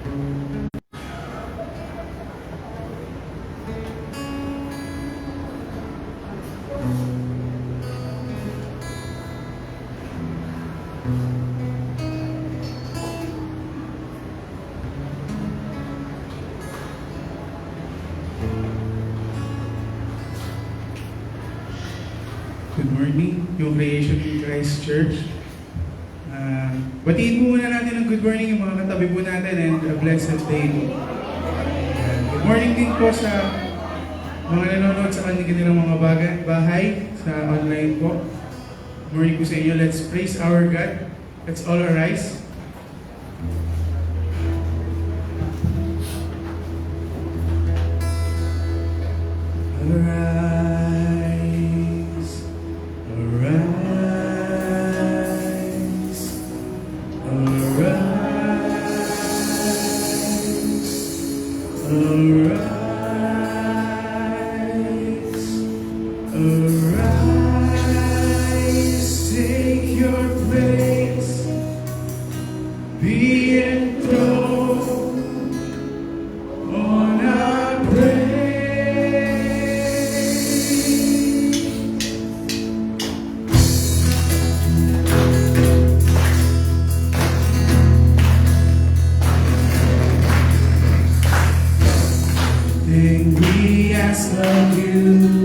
Good morning, yung Creation in Christ Church. Batiin po muna natin ng good morning yung mga katabi po natin and a blessed day po. Good morning din po sa mga nanonood sa kanilang mga bahay sa online po. Good morning po sa inyo. Let's praise our God. Let's all arise. You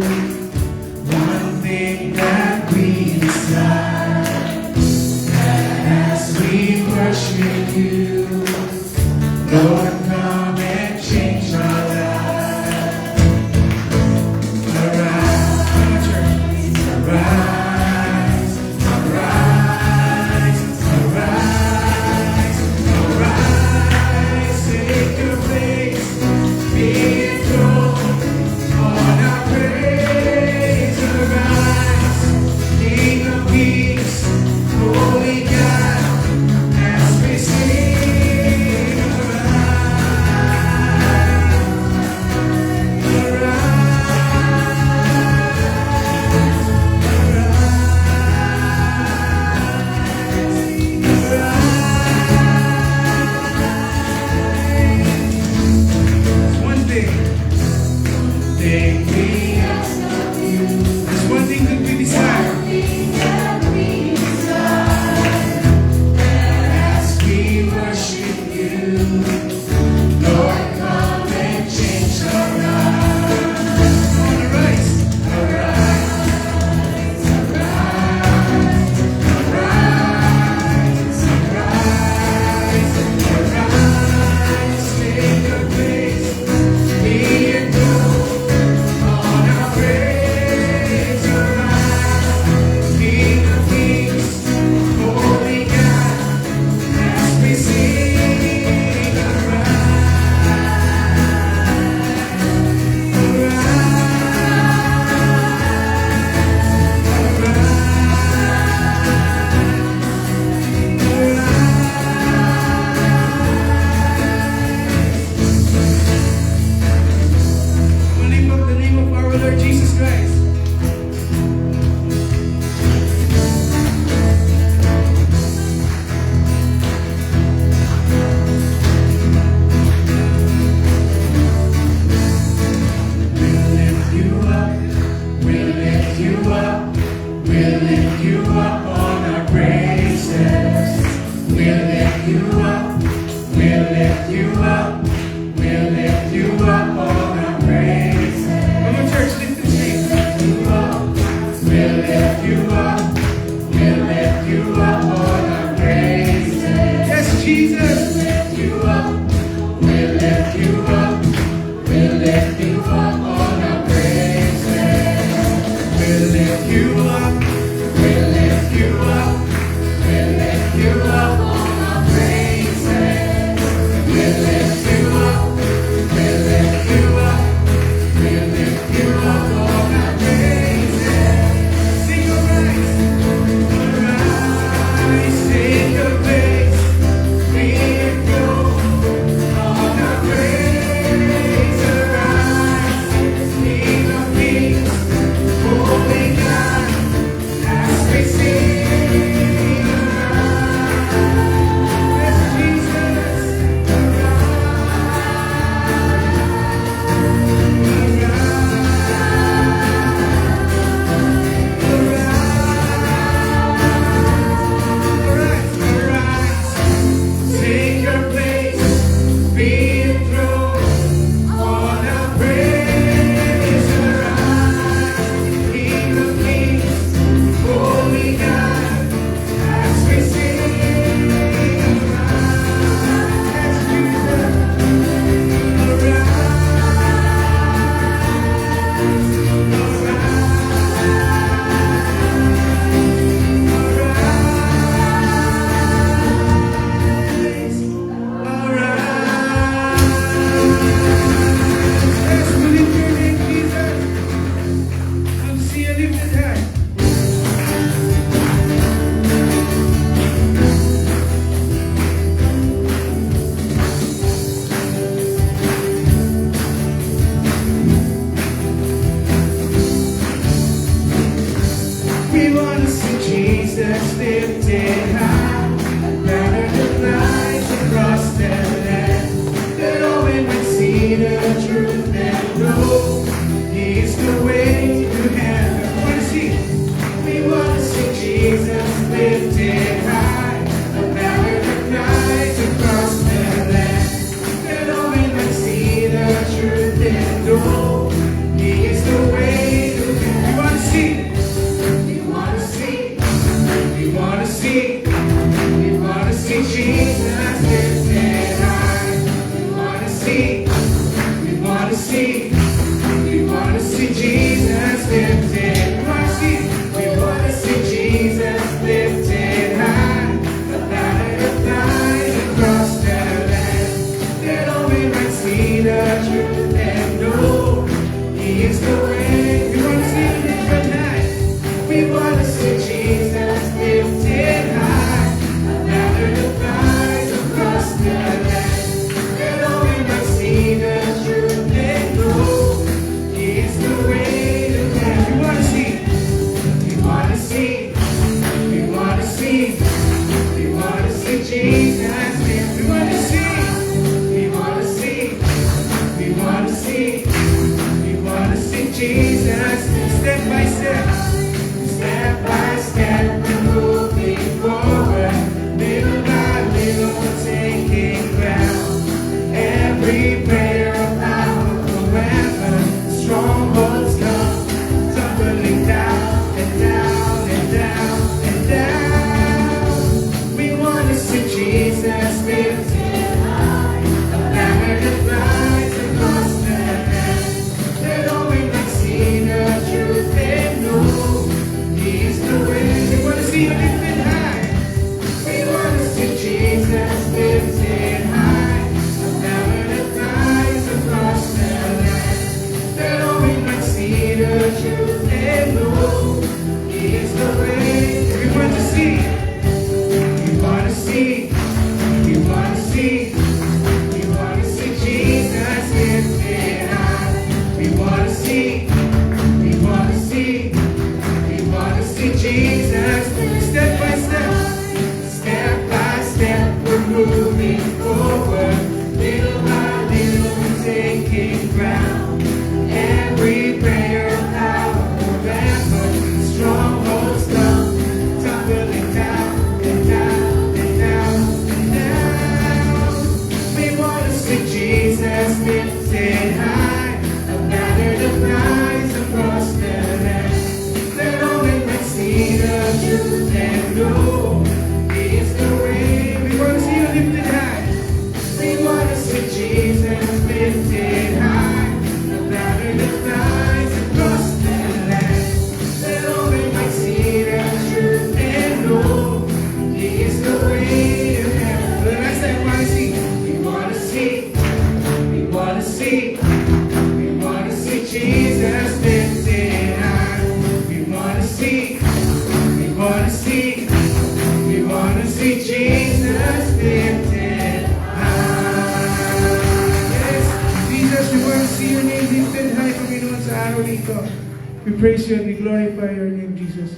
We praise you and we glorify your name, Jesus.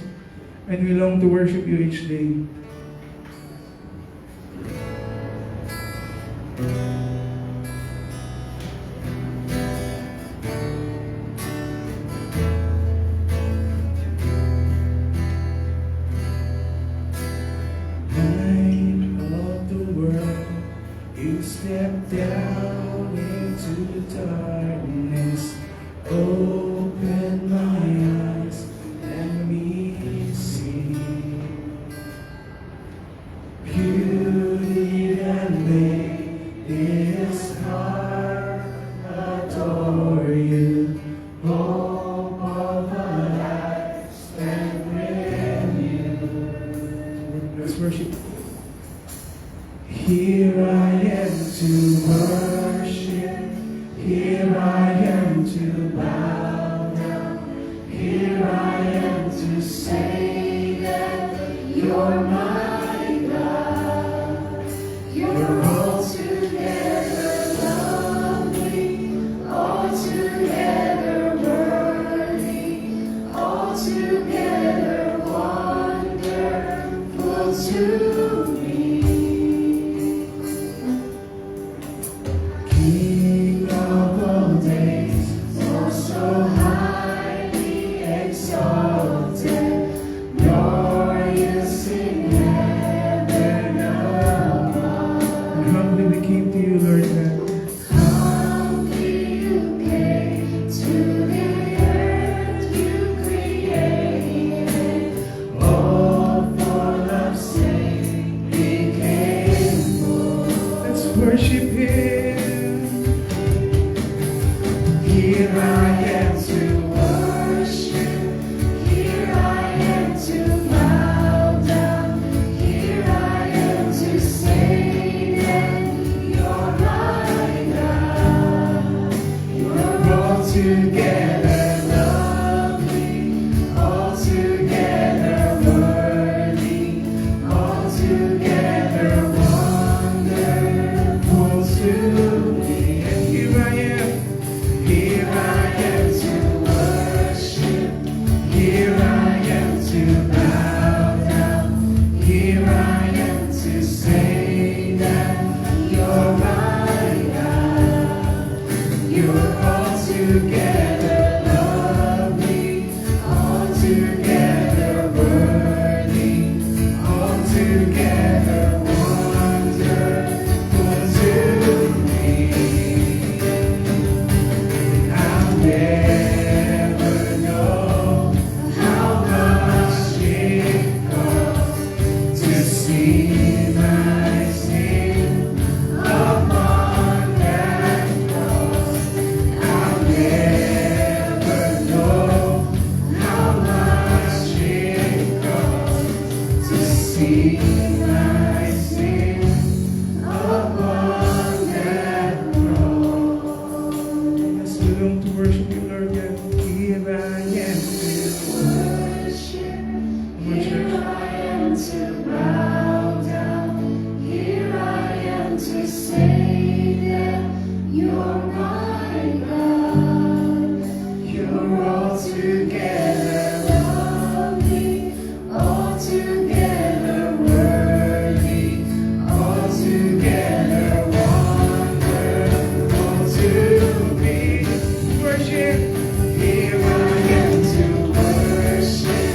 And we long to worship you each day. Light of the world, you step down into the darkness. Open my eyes, let me see beauty that made this heart adore you. Hope of a life spent with you. Let's worship. Here I am to worship. Here I am to bow down. Here I am to say that you're my God. You're altogether lovely, altogether worthy, altogether wonderful to me. King of all days, oh so highly exalted, glorious in heaven above. And humbly we came to you, Lord God. Humbly you came to the earth you created, all for love's sake became born. Let's worship Him. Here I am to worship, here I am to bow down, here I am to say that you're my God. You're altogether lovely, altogether worthy, altogether wonderful to me. And here I am. Here I am to worship, here I am to bow down, here I am to say that you're my God. You're altogether lovely, altogether worthy, altogether wonderful to me. I'll never know how much it costs to see my sin upon that cross. I'll never know how much it costs to see my sin upon that cross. Yes, we long to worship you, Lord God. Here I am to worship. Here I am to bow down. Here I am to say that you're my God. You're altogether lovely, altogether worthy, altogether wonderful to me. Worship. Here I am to worship.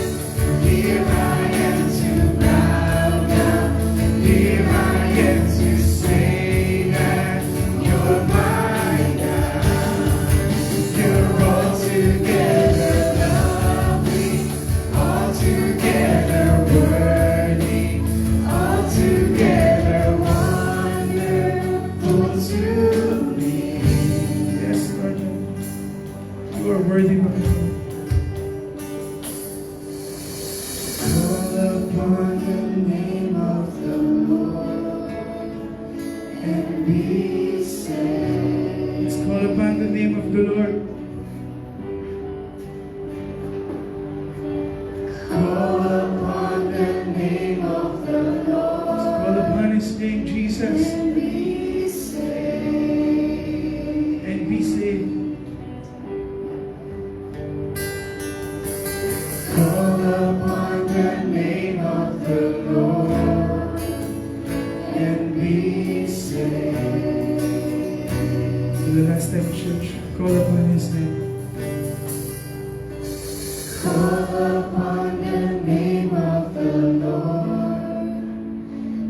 Here I am to bow down. Here I am to say that you're my God. You're altogether lovely, altogether worthy, altogether wonderful to me. Yes, Lord. You are worthy, Lord. Call upon the name of the Lord and be saved. Let's call upon the name of the Lord. Call upon the name of the Lord. Let's call upon His name, Jesus. And be saved. And be saved. And the last time, church, call upon His name. Call upon the name of the Lord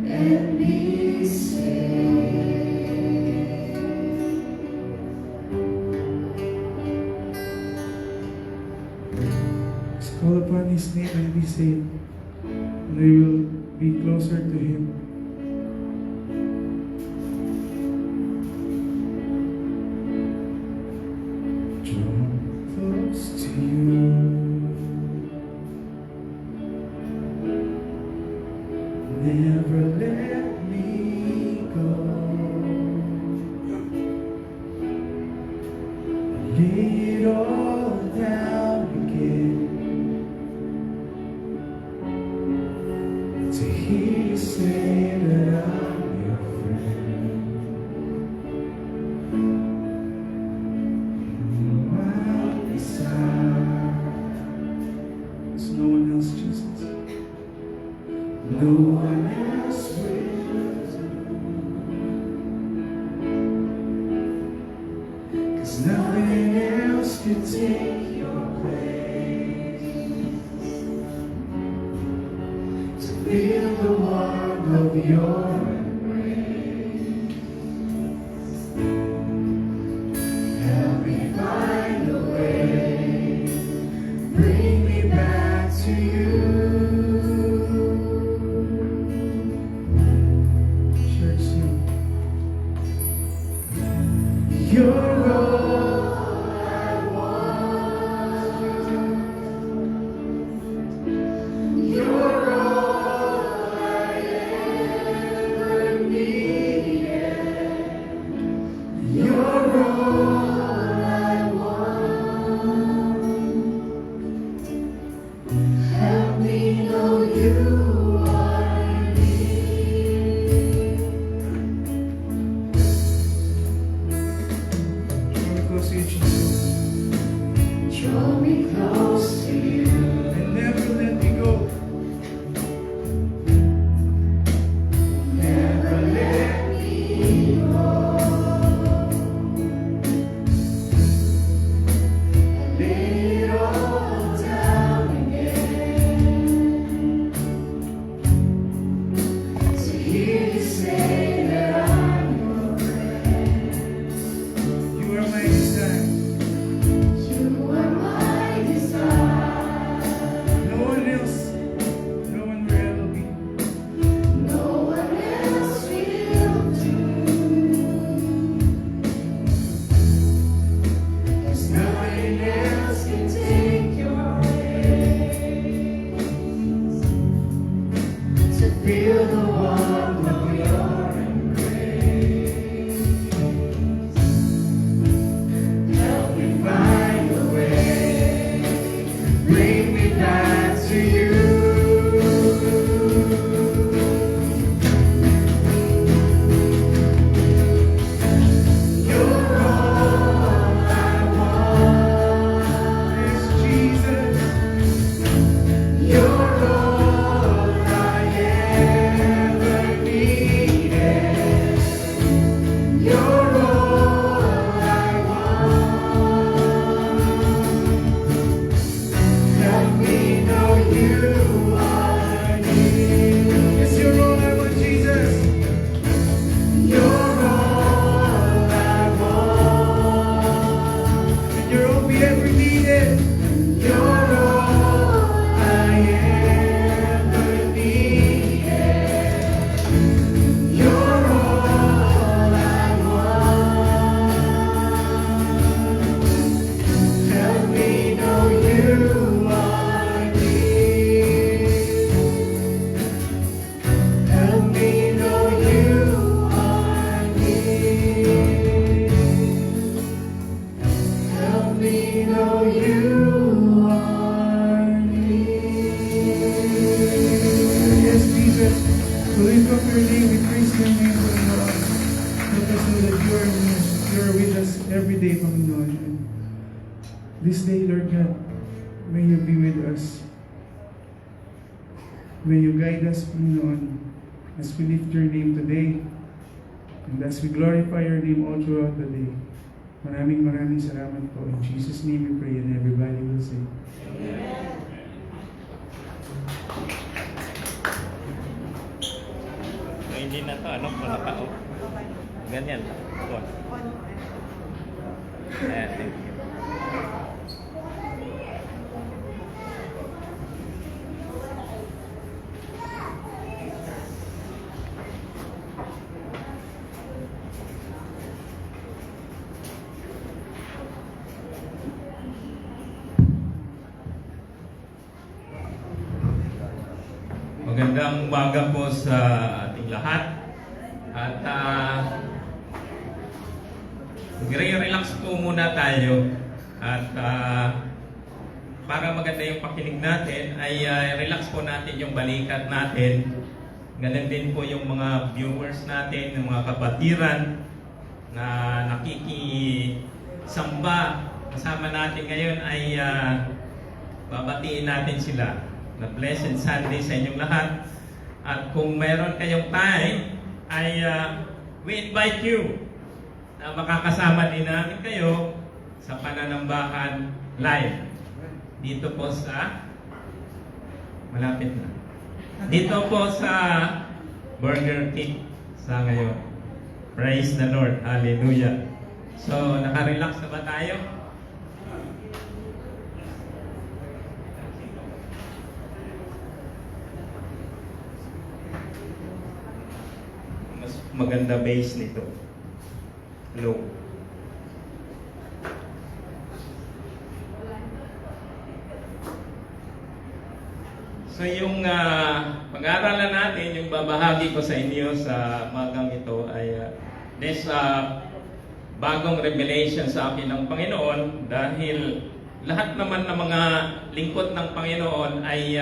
and be saved. Just call upon His name and be saved. And we will be closer to Him. Draw close to You. Never let me go. Lay it all down again to hear You say that I'm Your friend. My desire. There's no one else, Jesus. No one else will do. 'Cause nothing else can take Your place. To feel the warmth of Your embrace. Help me find a way. Bring me back to You. Church, sing. You're all I want. You're all I ever needed. You're all I want. Help me know You are near. Draw close to You, Jesus. Draw me close to You. And never let me go. Never let me go. Lay it all down again to hear You say that I'm Your friend. You are my desire. You are my desire. No one else. No one will ever be. No one else will do. 'Cause nothing else can take Your place. To feel the warmth of Your embrace. Help me find a way. Bring me back to You. You're all I want. Yes, Jesus. You're all I ever needed. You're all I want. Help me know You are near. Yes, You're all I want, Jesus. You're all I want. And You're all we ever needed. You're all I ever needed. You're all I want. Help me know You are near. Help me know You are near. Help me know You are near. Yes, Jesus. We lift up Your name. We praise Your name, Panginoon. Let us know that You are near. You are with us every day, Panginoon. And this day, Lord God, may You be with us. May You guide us, Panginoon, as we lift Your name today. And as we glorify Your name all throughout the day. Maraming salamat po. In Jesus' name we pray and everybody will say, Hindi na to, ano, nakao. Ganyan. On. Ayan, thank you. Magandang umaga po sa ating lahat. At relax po muna tayo. At para maganda yung pakinig natin, ay relax po natin yung balikat natin. Ganun din po yung mga viewers natin, yung mga kapatiran na nakikisamba kasama natin ngayon ay babatiin natin sila. Na blessed Sunday sa inyong lahat. At kung mayroon kayong time, ay we invite you na makakasama din namin kayo sa Pananambahan Live. Dito po sa, malapit na. Dito po sa Burger King sa ngayon. Praise the Lord. Hallelujah. So, nakarelax na ba tayo? Maganda base nito. Low. So yung pag-aaralan natin, yung babahagi ko sa inyo sa magang ito ay this bagong revelation sa akin ng Panginoon, dahil lahat naman ng mga lingkod ng Panginoon ay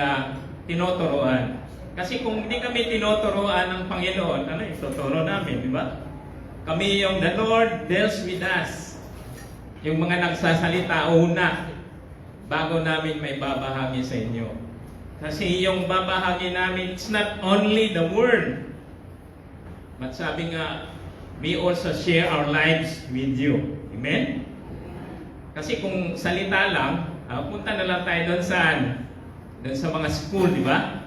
tinuturuan. Kasi kung hindi kami tinuturuan ng Panginoon, ano yung tuturo namin, di ba? Kami yung the Lord deals with us. Yung mga nagsasalita una, bago namin may babahagi sa inyo. Kasi yung babahagi namin, it's not only the Word. But sabi nga, we also share our lives with you. Amen? Kasi kung salita lang, punta na lang tayo doon saan? Doon sa mga school, di ba?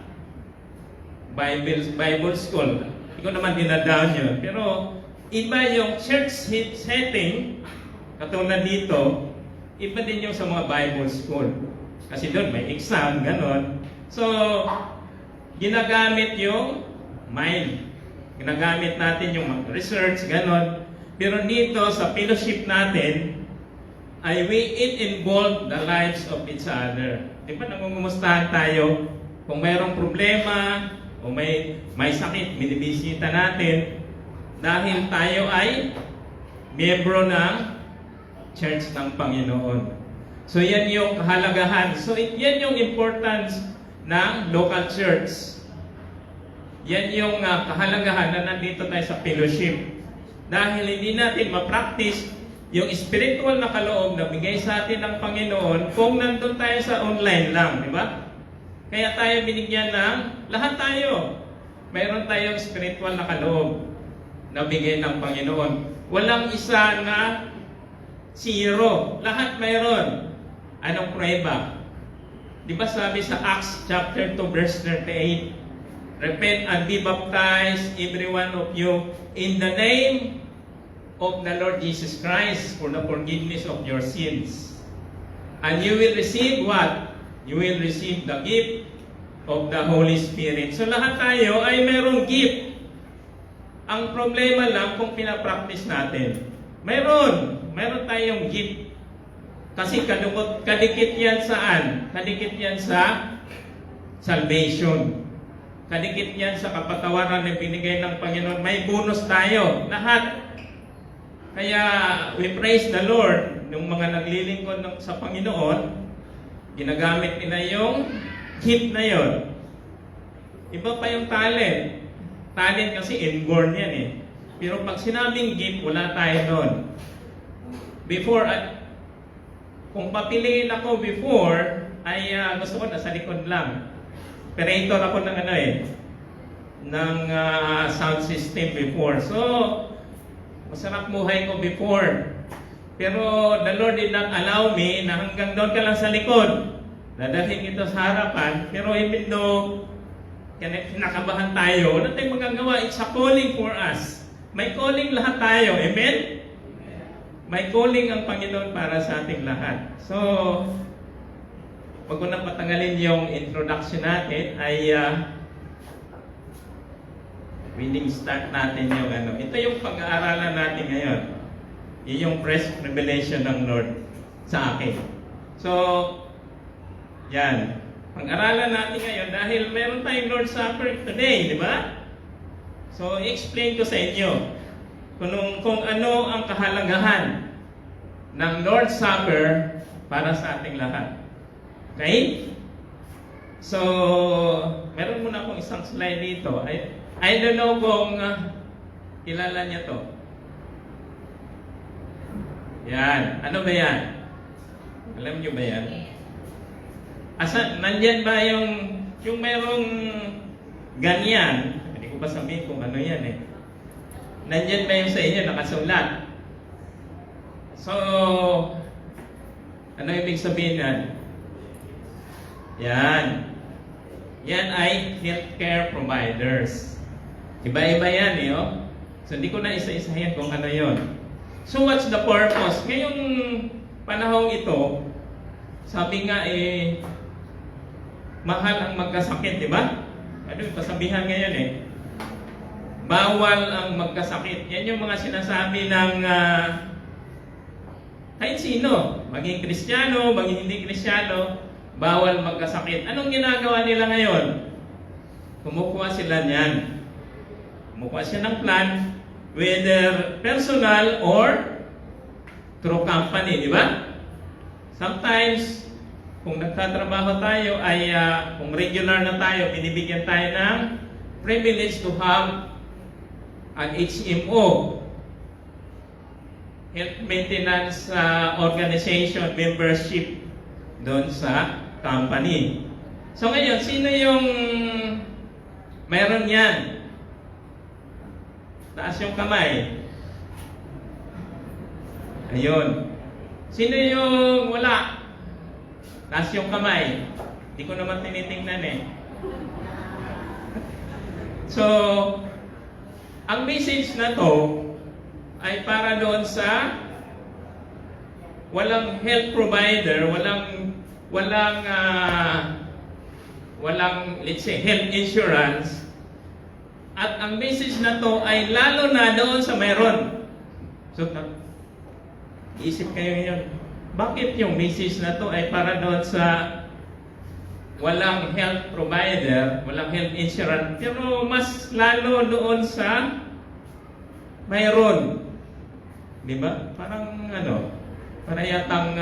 Bible school. Hindi ko naman dinadown yun. Pero iba yung church setting, katulad dito, iba din yung sa mga Bible school. Kasi doon may exam, ganon. So, ginagamit yung mind. Ginagamit natin yung research, ganon. Pero dito sa fellowship natin, ay it involve the lives of each other. Di ba nangungumustahan tayo? Kung mayroong problema, o may sakit, binibisita natin dahil tayo ay miyembro ng Church ng Panginoon. So yan yung kahalagahan. So yan yung importance ng local church. Yan yung kahalagahan na nandito tayo sa fellowship. Dahil hindi natin ma-practice yung spiritual na kaloob na bigay sa atin ng Panginoon kung nandun tayo sa online lang, di ba? Kaya tayo binigyan ng, lahat tayo, mayroon tayong spiritual na kaloob na bigay ng Panginoon. Walang isa na zero. Lahat mayroon. Anong prueba? Di ba sabi sa Acts chapter 2 verse 38, repent and be baptized, every one of you, in the name of the Lord Jesus Christ for the forgiveness of your sins. And you will receive what? You will receive the gift of the Holy Spirit. So lahat tayo ay mayroong gift. Ang problema lang kung pinapractice natin. Mayroon tayong gift. Kasi kadikit yan saan? Kadikit yan sa salvation. Kadikit yan sa kapatawaran na binigay ng Panginoon. May bonus tayo. Lahat. Kaya we praise the Lord. Yung mga naglilingkod sa Panginoon, ginagamit nila yung gift na yon. Iba pa yung talent. Talent kasi inborn yan eh. Pero pag sinabing gift, wala tayo doon. Before, kung papiliin ako before, ay gusto ko nasa likod lang. Operator ako ng ng sound system before. So, masarap buhay ko before. Pero the Lord did not allow me na hanggang doon ka lang sa likod. Dadalhin ito sa harapan. Pero even though kinakabahan tayo, wala tayong magagawa. It's a calling for us. May calling lahat tayo. Amen? May calling ang Panginoon para sa ating lahat. So, wag ko na patagalin yung introduction natin, ay willing start natin yung ano. Ito yung pag-aaralan natin ngayon. Yun yung fresh revelation ng Lord sa akin. So, yan. Pag-aralan natin ngayon dahil meron tayong Lord's Supper today, di ba? So, i-explain ko sa inyo kung ano ang kahalagahan ng Lord's Supper para sa ating lahat. Okay? So, meron muna akong isang slide dito. I don't know kung kilala niya to. Yan. Ano ba yan? Alam niyo ba yan? Nandyan ba yung merong ganyan? Hindi ko pa sabihin kung ano yan eh. Nandyan ba yung sa inyo nakasulat? So, ano ibig sabihin yan? Yan. Yan ay healthcare providers. Iba-iba yan eh, oh. So, hindi ko na isa-isahin kung ano yon. So, what's the purpose? Ngayong panahong ito, sabi nga eh, mahal ang magkasakit, di ba? Ano yung pasabihan ngayon eh? Bawal ang magkasakit. Yan yung mga sinasabi ng kahit sino, maging Kristiyano, maging hindi Kristiyano, bawal magkasakit. Anong ginagawa nila ngayon? Kumukuha sila niyan. Kumukuha siya ng plan, whether personal or through company, di ba? Sometimes, kung nagtatrabaho tayo ay kung regular na tayo, binibigyan tayo ng privilege to have an HMO, Health Maintenance Organization membership doon sa company. So ngayon, sino yung mayroon yan? Taas yung kamay. Ayun. Sino yung wala? Taas yung kamay. Hindi ko naman tinitingnan eh. So, ang message na to ay para doon sa walang health provider, walang let's say health insurance. At ang message na to ay lalo na doon sa mayroon. So, isip kayo ngayon, bakit yung message na to ay para doon sa walang health provider, walang health insurance, pero mas lalo doon sa mayroon. Di ba? Parang ano, para yatang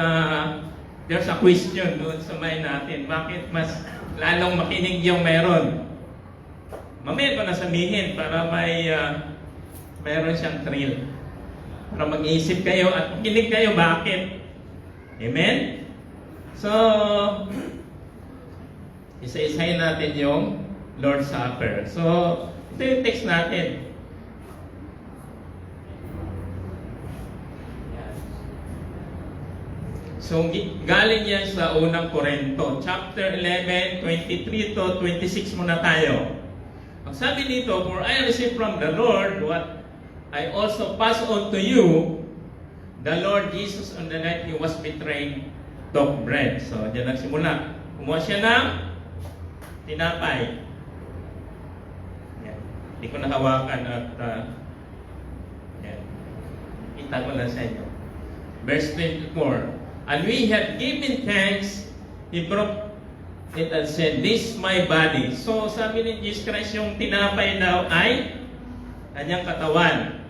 there's a question doon sa mind natin, bakit mas lalong makinig yung mayroon? Mamaya ko na sabihin para mayroon siyang thrill. Para mag-iisip kayo at makinig kayo bakit. Amen? So, isa-isahin natin yung Lord's Supper. So, ito yung text natin. So, galing yan sa unang Korinto. Chapter 11, 23 to 26 muna tayo. Ang sabi dito, for I received from the Lord what I also pass on to you. The Lord Jesus on the night He was betrayed took bread. So, dyan nagsimula. Kumuha siya ng tinapay. Yan. Hindi ko nahawakan at yan. Kita ko lang sa inyo. Verse 24. And we had given thanks, He broke it and said, this my body. So, sabi ni Jesus Christ, yung tinapay daw ay kanyang katawan,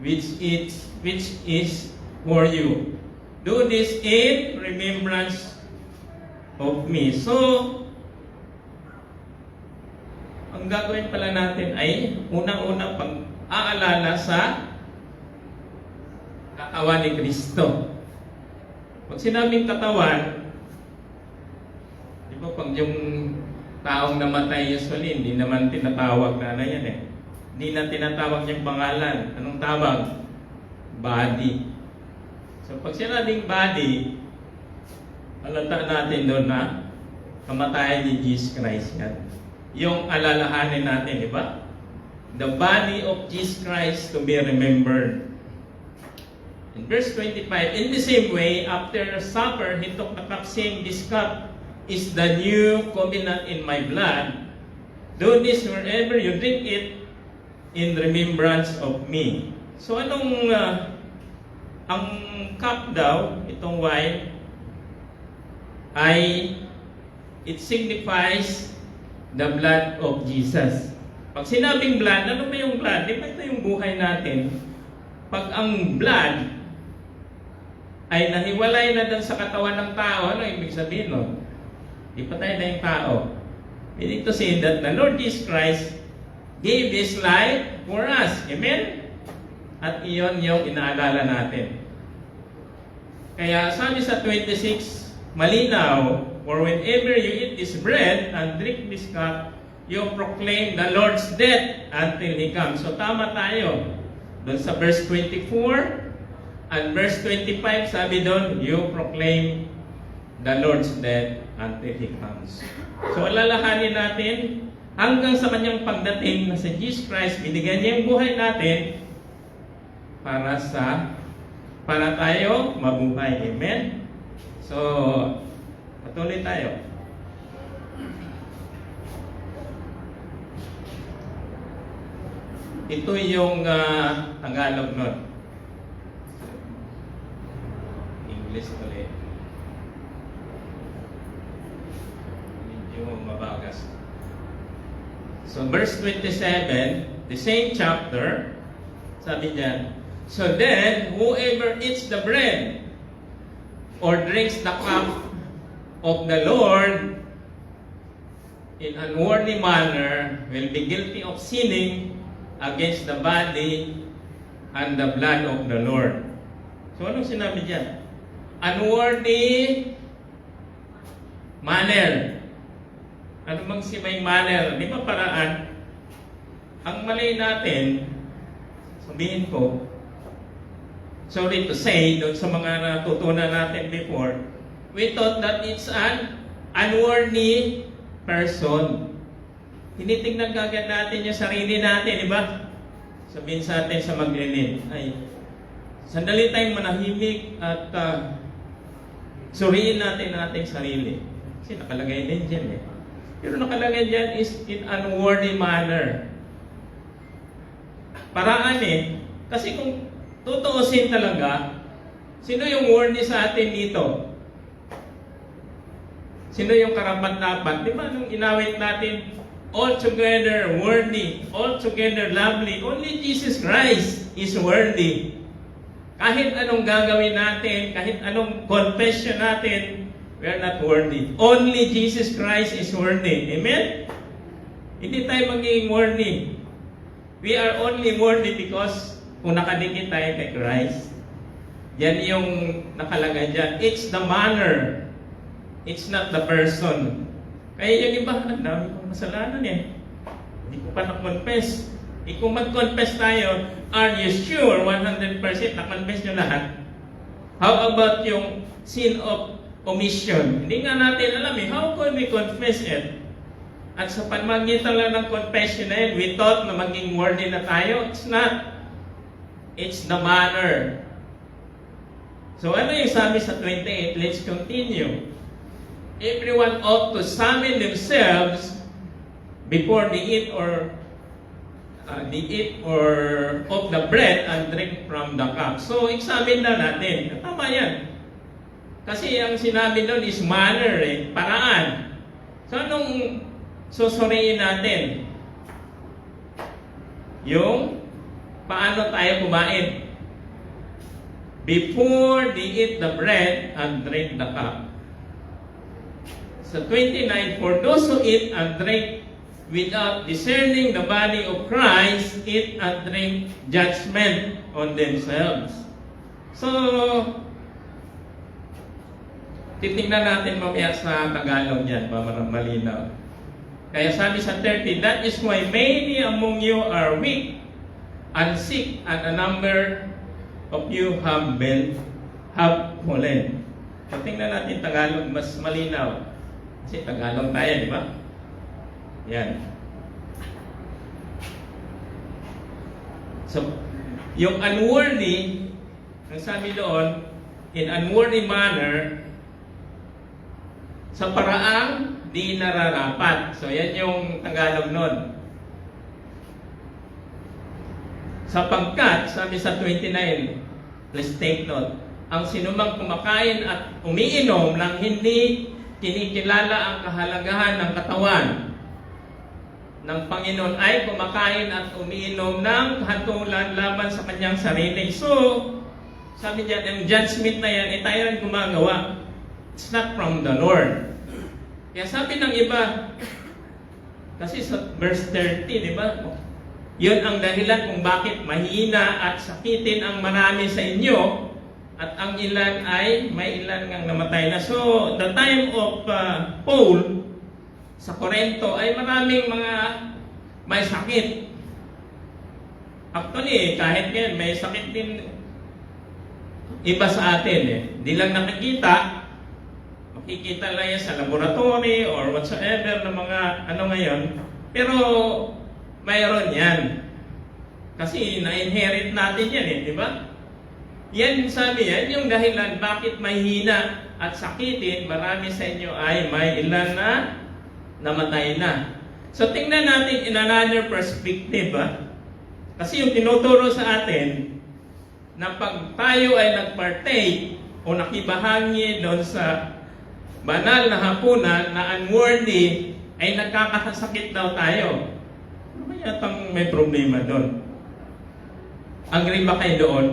which is for you. Do this in remembrance of me. So, ang gagawin pala natin ay unang-unang pag-aalala sa katawan ni Kristo. Pag sinabing katawan, di ba pag yung taong namatay usually, hindi naman tinatawag na yan eh. Hindi na tinatawag niyang pangalan. Anong tawag? Body. So pag sinabing body, halata natin doon na kamatayan ni Jesus Christ yan. Yung alalahanin natin, di ba? The body of Jesus Christ to be remembered. In verse 25, in the same way, after supper, he took the cup, saying, "This cup is the new covenant in my blood. Do this wherever you drink it in remembrance of me." So anong, ang cup daw, itong wine, ay, it signifies the blood of Jesus. Pag sinabing blood, ano ba yung blood? Di ba ito yung buhay natin? Pag ang blood ay nahiwalay na dun sa katawan ng tao, ano ibig sabihin nun? Di pa tayo na yung tao. Meaning to say that the Lord Jesus Christ gave His life for us. Amen? At iyon yung inaalala natin. Kaya sabi sa 26, malinaw, "For whenever you eat this bread and drink this cup, you proclaim the Lord's death until He comes." So tama tayo. Doon sa verse 24 and verse 25, sabi doon, "You proclaim the Lord's death until He comes." So alalahanin natin, hanggang sa Kanyang pagdating na si Jesus Christ, binigyan niya yung buhay natin para tayo mabuhay. Amen? So, patuloy tayo. Ito yung Tagalog nun. English ulit. Medyo mabagas. So, verse 27, the same chapter, sabi niya, "So then, whoever eats the bread or drinks the cup of the Lord in unworthy manner will be guilty of sinning against the body and the blood of the Lord." So anong sinabi diyan? Unworthy manner. Ano bang may manner? Di ba paraan? Ang mali natin, sabihin ko, sorry to say, doon sa mga natutunan natin before, we thought that it's an unworthy person. Tinitingnan kagad natin yung sarili natin, di ba? Sabihin sa atin sa maglilid, ay, sandali tayong manahimik at suriin natin ang ating sarili. Kasi nakalagay din dyan eh. Pero nakalagay dyan is in unworthy manner. Paraan eh. Kasi kung tutuusin talaga, sino yung worthy sa atin dito? Sino yung karapat-dapat? Di ba nung inawit natin, altogether worthy, altogether lovely, only Jesus Christ is worthy. Kahit anong gagawin natin, kahit anong confession natin, we are not worthy. Only Jesus Christ is worthy. Amen? Hindi tayo magiging worthy. We are only worthy because kung nakadikit tayo kay Christ. Yan yung nakalagay dyan. It's the manner. It's not the person. Kaya yung iba, ang dami kong kasalanan eh. Hindi ko pa na-confess. Kung mag-confess tayo, are you sure 100% na-confess nyo lahat? How about yung sin of omission? Hindi nga natin alam eh. How can we confess it? At sa pamagitan lang ng confession na yun, we thought na maging worthy na tayo. It's not. It's the manner. So ano yung sabi sa 28? Let's continue. Everyone ought to examine themselves before they eat or of the bread and drink from the cup. So, examine na natin. Tama yan. Kasi ang sinabi doon is manner eh, paraan. So, anong susuriin natin? Yung paano tayo kumain. Before they eat the bread and drink the cup. So 29, for those who eat and drink without discerning the body of Christ, eat and drink judgment on themselves. So, titingnan natin mamaya sa Tagalog yan, para malinaw. Kaya sabi sa 30, that is why many among you are weak and sick, and a number of you have have fallen. So, tingnan natin Tagalog, mas malinaw. Kasi Tagalog tayo, di ba? Yan. So, yung unworthy, ang sabi doon, in unworthy manner, sa paraang di nararapat. So, yan yung Tagalog nun. Sapagkat, sabi sa 29, please take note, ang sinumang kumakain at umiinom ng hindi kinikilala ang kahalagahan ng katawan ng Panginoon ay kumakain at umiinom ng kahatulan laban sa kanyang sarili. So, sabi niya, yung judgment na yan, tayo rin gumagawa. It's not from the Lord. Kaya sabi ng iba, kasi sa verse 30, di ba? Yun ang dahilan kung bakit mahina at sakitin ang marami sa inyo at ang ilan ay may ilan ngang namatay na. So, the time of Paul sa Corinto ay maraming mga may sakit. Actually, kahit yan, may sakit din iba sa atin eh. Di lang nakikita, makikita lang yan sa laboratory or whatsoever ng mga ano ngayon. Pero mayroon yan. Kasi na-inherit natin yan eh, di ba? Yan sabi yan, yung dahilan bakit mahina at sakitin, marami sa inyo ay may ilan na namatay na. So tingnan natin in another perspective. Kasi yung tinuturo sa atin na pag tayo ay nagpartake o nakibahagi doon sa banal na hapunan na unworthy, ay nagkakasakit daw tayo. Ano kaya tang may problema doon? Agree ba kayo doon?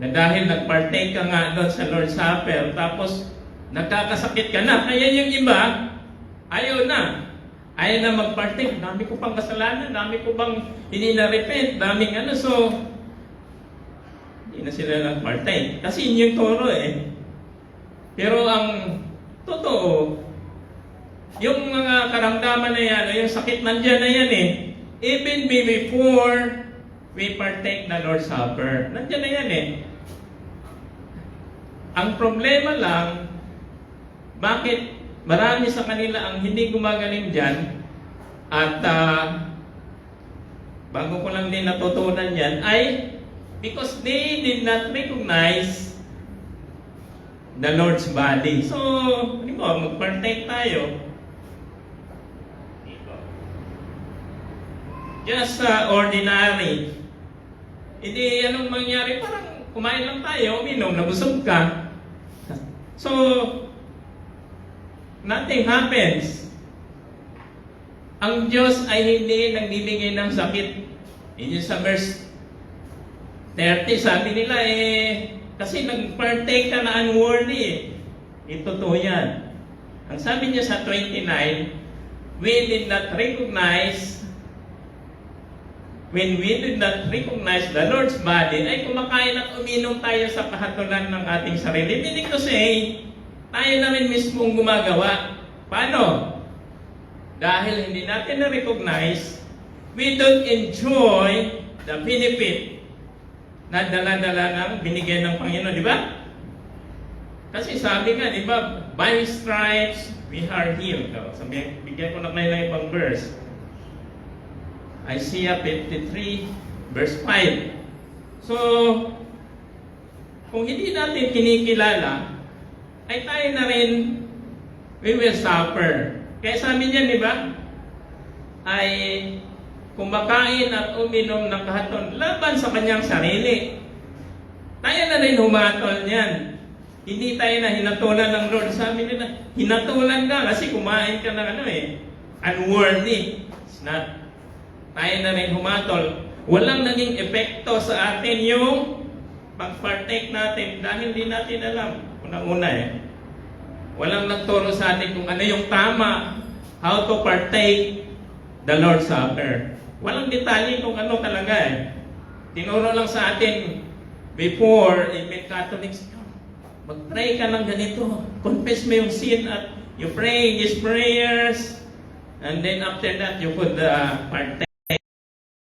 Na dahil nagpartake ka nga doon sa Lord's Supper, tapos nagkakasakit ka na, kaya yung iba, ayaw na. Ayaw na magpartake. Dami ko pang kasalanan, dami ko bang hindi na-repent, daming ano, so hindi na sila nagpartake. Kasi yun yung turo eh. Pero ang totoo, yung mga karamdaman na yan, yung sakit nandyan na yan eh, even before we partake the Lord's Supper. Nandiyan na yan eh. Ang problema lang, bakit marami sa kanila ang hindi gumagaling dyan at bago ko lang din natutunan yan ay because they did not recognize the Lord's body. So, di ba, mag-partake tayo. Just ordinary. Hindi anong mangyari, parang kumain lang tayo, uminom, nabusog ka. So, nothing happens. Ang Diyos ay hindi nagbibigay ng sakit. Yun sa verse 30, sabi nila kasi nag-partake ka na unworthy Ito to yan. Ang sabi niya sa 29, we did not recognize when we did not recognize the Lord's body, ay kumakain at uminom tayo sa kahatulan ng ating sarili. Meaning to say, tayo na rin mismong gumagawa. Paano? Dahil hindi natin na-recognize, we don't enjoy the benefit na dala-dala ng binigay ng Panginoon, di ba? Kasi sabi nga, di ba, by His stripes, we are healed. Sabi, bigyan ko na kayo ng ibang verse. Isaiah 53, verse 5. So, kung hindi natin kinikilala, ay tayo na rin, we will suffer. Kaya sabi niya, di ba, ay kumakain at uminom ng kahaton laban sa kanyang sarili. Tayo na rin humatol niyan. Hindi tayo na hinatulan ng Lord. Sabi nila, hinatulan ka kasi kumain ka ng unworthy. It's not. Tayo na rin humatol. Walang naging epekto sa atin yung pag-partake natin dahil hindi natin alam. Una-una walang nagturo sa atin kung ano yung tama, how to partake the Lord's Supper. Walang detalye kung ano talaga Tinuro lang sa atin before, even Catholics, mag-pray ka ng ganito. Confess mo yung sin at you pray these prayers and then after that you could partake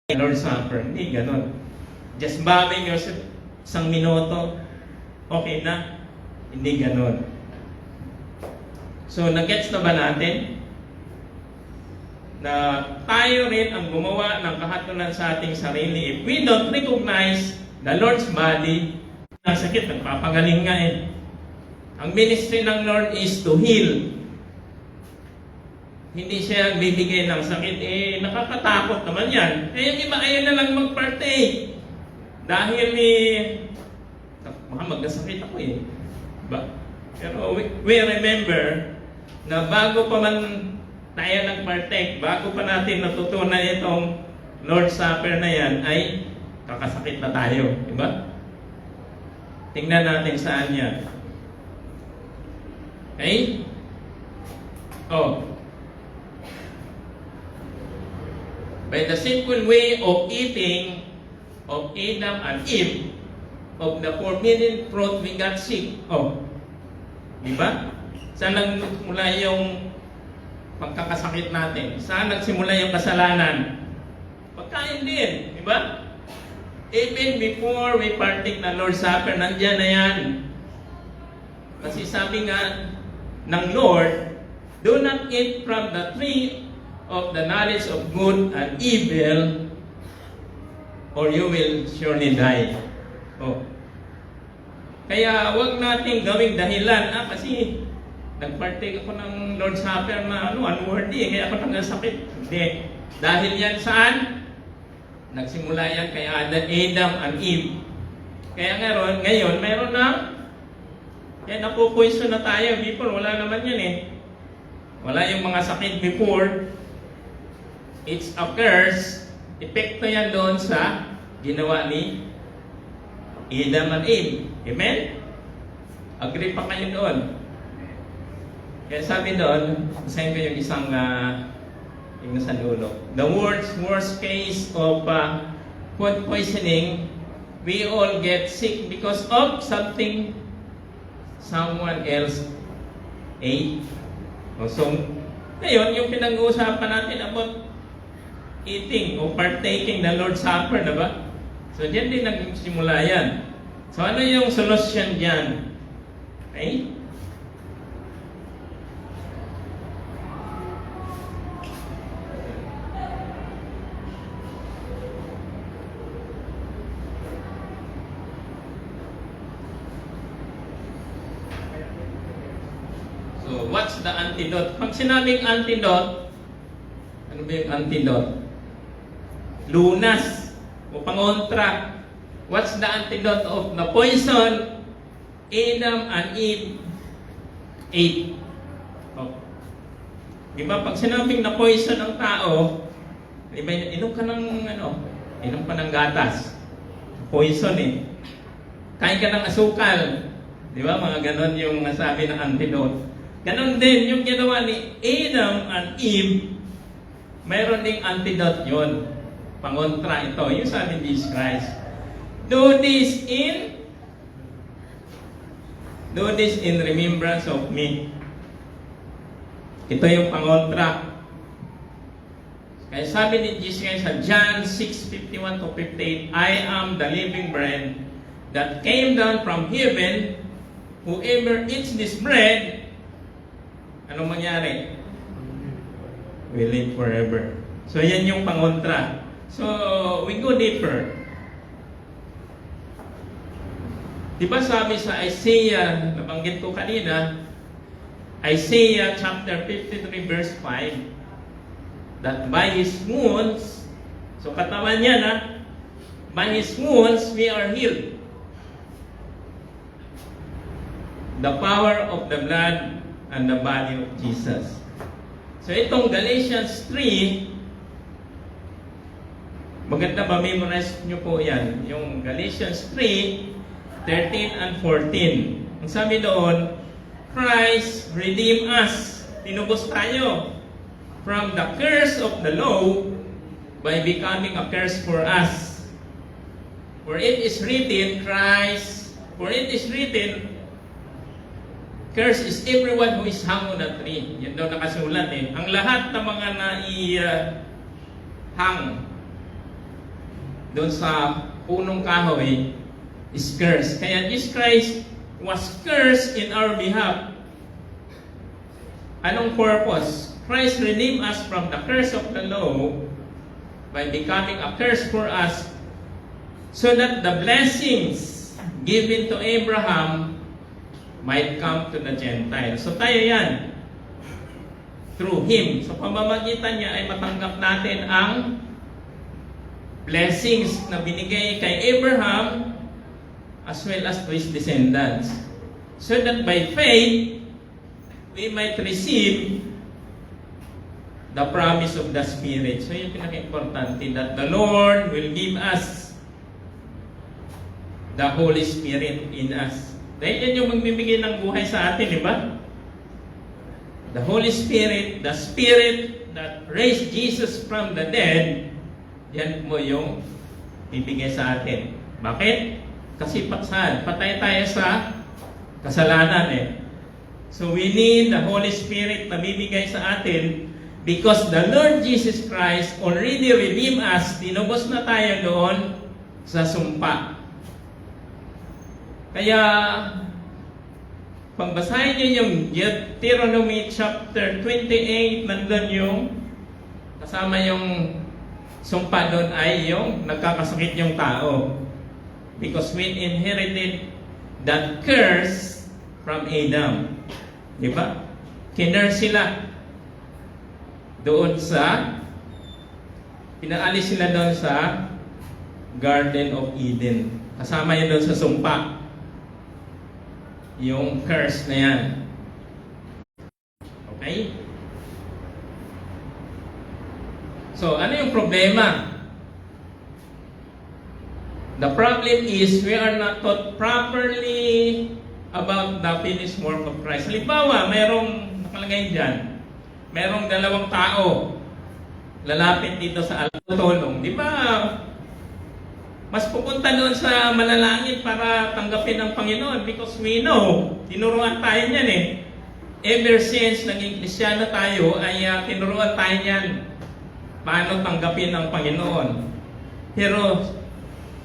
the Lord's Supper. Hindi ganon. Just bowing yourself. isang minuto, okay na. Hindi ganon. So, nag-gets na ba natin? Na tayo rin ang gumawa ng kahatulan sa ating sarili. If we don't recognize the Lord's body, ang sakit, nagpapagaling nga eh. Ang ministry ng Lord is to heal. Hindi siya bibigay ng sakit. Eh, nakakatakot naman yan. Eh, yung iba ayaw na lang mag-partake. Dahil baka magkasakit ako eh. Pero we remember na bago pa man tayo nag-partake, bago pa natin natutunan itong Lord's Supper na yan, ay kakasakit na tayo. Diba? Tingnan natin saan yan. Okay? Oh. By the simple way of eating of Adam and Eve, of the forbidden fruit, we got sick. Oh. Diba? Saan nagsimula yung pagkakasakit natin? Saan nagsimula yung kasalanan? Pagkain din. Diba? Even before we partake ng Lord's Supper, nandiyan na yan. Kasi sabi nga ng Lord, do not eat from the tree of the knowledge of good and evil, or you will surely die. Oh. Kaya wag nating gawing dahilan, kasi nag-partake ako ng Lord's Supper na unworthy, kaya ako nagkasakit. Hindi. Dahil yan saan? Nagsimula yan kay Adam and Eve. Kaya ngayon mayroon na, kaya napupoison na tayo. Before, wala naman yan eh. Wala yung mga sakit before. It's a curse. Epekto yan doon sa ginawa ni Adam and Eve. Amen? Agree pa kayo doon? Kaya sabi doon, basahin ko yung isang yung nasa dulo. The worst case of food poisoning, we all get sick because of something someone else ate. So, ngayon, yung pinag-uusapan natin about eating o partaking the Lord's Supper, diba? So, diyan din nagsimula yan. So, ano yung solution diyan? Okay? So, what's the antidote? Pag sinabing antidote, ano ba yung antidote? Lunas o pangontra. What's the antidote of the poison Adam and Eve ate? Oh. Diba, pag sinabing na poison ang tao, diba, inom ka ng inom ka ng gatas. Poison eh. Kain ka ng asukal. Diba, mga ganon yung nasabi ng antidote. Ganon din yung ginawa ni Adam and Eve, mayroon ding antidote yun. Pangontra ito. Yung sabi ni Jesus Christ, do this in remembrance of me. Ito yung pangontra. Kaya sabi ni Jesus Christ sa John 6:51 to 58, I am the living bread that came down from heaven. Whoever eats this bread, anong mangyari? Will live forever. So, yan yung pangontra. So, we go deeper. Diba sabi sa Isaiah, nabanggit ko kanina, Isaiah chapter 53 verse 5, that by His wounds, so katawan niya na, by His wounds we are healed. The power of the blood and the body of Jesus. So itong Galatians 3, maganda ba memorize nyo po yan? Yung Galatians 3:13 and 14. Ang sabi doon, Christ redeemed us. Tinubos tayo from the curse of the law by becoming a curse for us. For it is written, curse is everyone who is hung on a tree. Yan daw nakasulat eh. Ang lahat ng mga hang doon sa punong kahoy is cursed. Kaya Jesus Christ was cursed in our behalf. Anong purpose? Christ redeemed us from the curse of the law by becoming a curse for us, so that the blessings given to Abraham might come to the Gentiles. So tayo yan. Through Him. Sa pamamagitan niya ay matanggap natin ang blessings na binigay kay Abraham as well as to his descendants. So that by faith, we might receive the promise of the Spirit. So yung pinaka-importante, that the Lord will give us the Holy Spirit in us. Dahil yan yung magbibigay ng buhay sa atin, di ba? The Holy Spirit, the Spirit that raised Jesus from the dead, yan mo yung bibigay sa atin. Bakit? Kasi patay tayo sa kasalanan eh. So we need the Holy Spirit na bibigay sa atin because the Lord Jesus Christ already redeemed us. Tinubos na tayo doon sa sumpa. Kaya, pagbasahin niyo yung Deuteronomy chapter 28, nandun yung kasama yung sumpa doon ay yung nagkakasakit yung tao. Because we inherited that curse from Adam. Di ba? Kinurse sila doon sa, pinaalis sila doon sa Garden of Eden. Kasama yun doon sa sumpa. Yung curse na yan. Okay? So, ano yung problema? The problem is we are not taught properly about the finished work of Christ. Halimbawa, merong nakalagay dyan, merong dalawang tao lalapit dito sa altar. Di ba? Mas pupunta doon sa manalangin para tanggapin ang Panginoon because we know, tinuruan tayo niyan eh. Ever since naging Kristyano tayo, ay tinuruan tayo niyan paano tanggapin ang Panginoon. Pero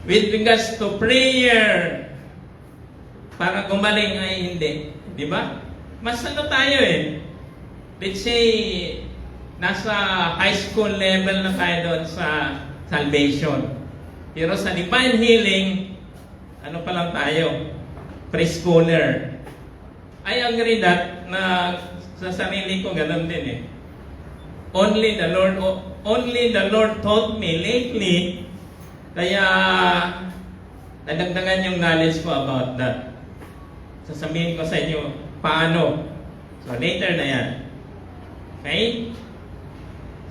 with regards to prayer, para gumaling ay hindi. Di ba? Mas ano tayo eh. Let's say, nasa high school level na tayo doon sa salvation. Pero sa divine healing, ano pa lang tayo? Preschooler. I agree that na sa sarili ko ganun din eh. Only the Lord taught me lately. Kaya nadagdagan yung knowledge ko about that. Sasabihin ko sa inyo paano. So later na yan. Okay?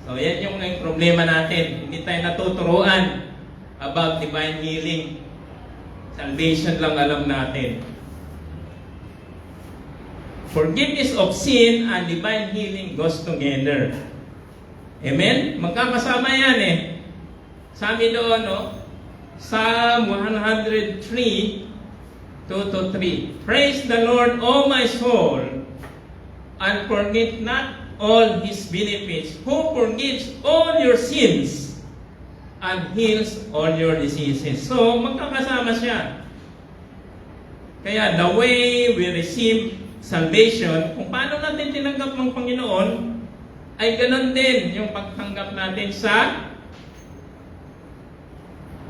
So yan yung problema natin. Hindi tayo natuturuan about divine healing. Salvation lang alam natin. Forgiveness of sin and divine healing goes together. Amen? Magkakasama yan eh. Sabi doon, no? Psalm 103, 2-3. Praise the Lord, O my soul, and forget not all His benefits, who forgives all your sins and heals all your diseases. So, magkakasama siya. Kaya, the way we receive salvation, kung paano natin tinanggap ng Panginoon, ay ganun din yung pagtanggap natin sa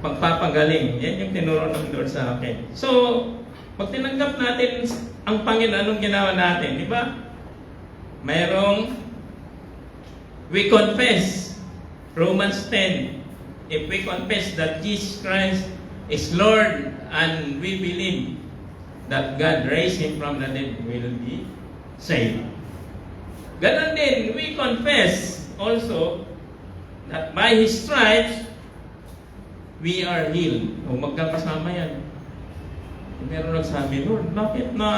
pagpapagaling. Yan yung tinuro ng Lord sa akin. So, pag tinanggap natin ang Panginoon, anong ginawa natin? Di ba? Mayroong we confess. Romans 10. If we confess that Jesus Christ is Lord and we believe that God raised Him from the dead, we will be saved. Ganon din, we confess also that by His stripes, we are healed. O magkakasama yan. Meron nagsabi, Lord, bakit na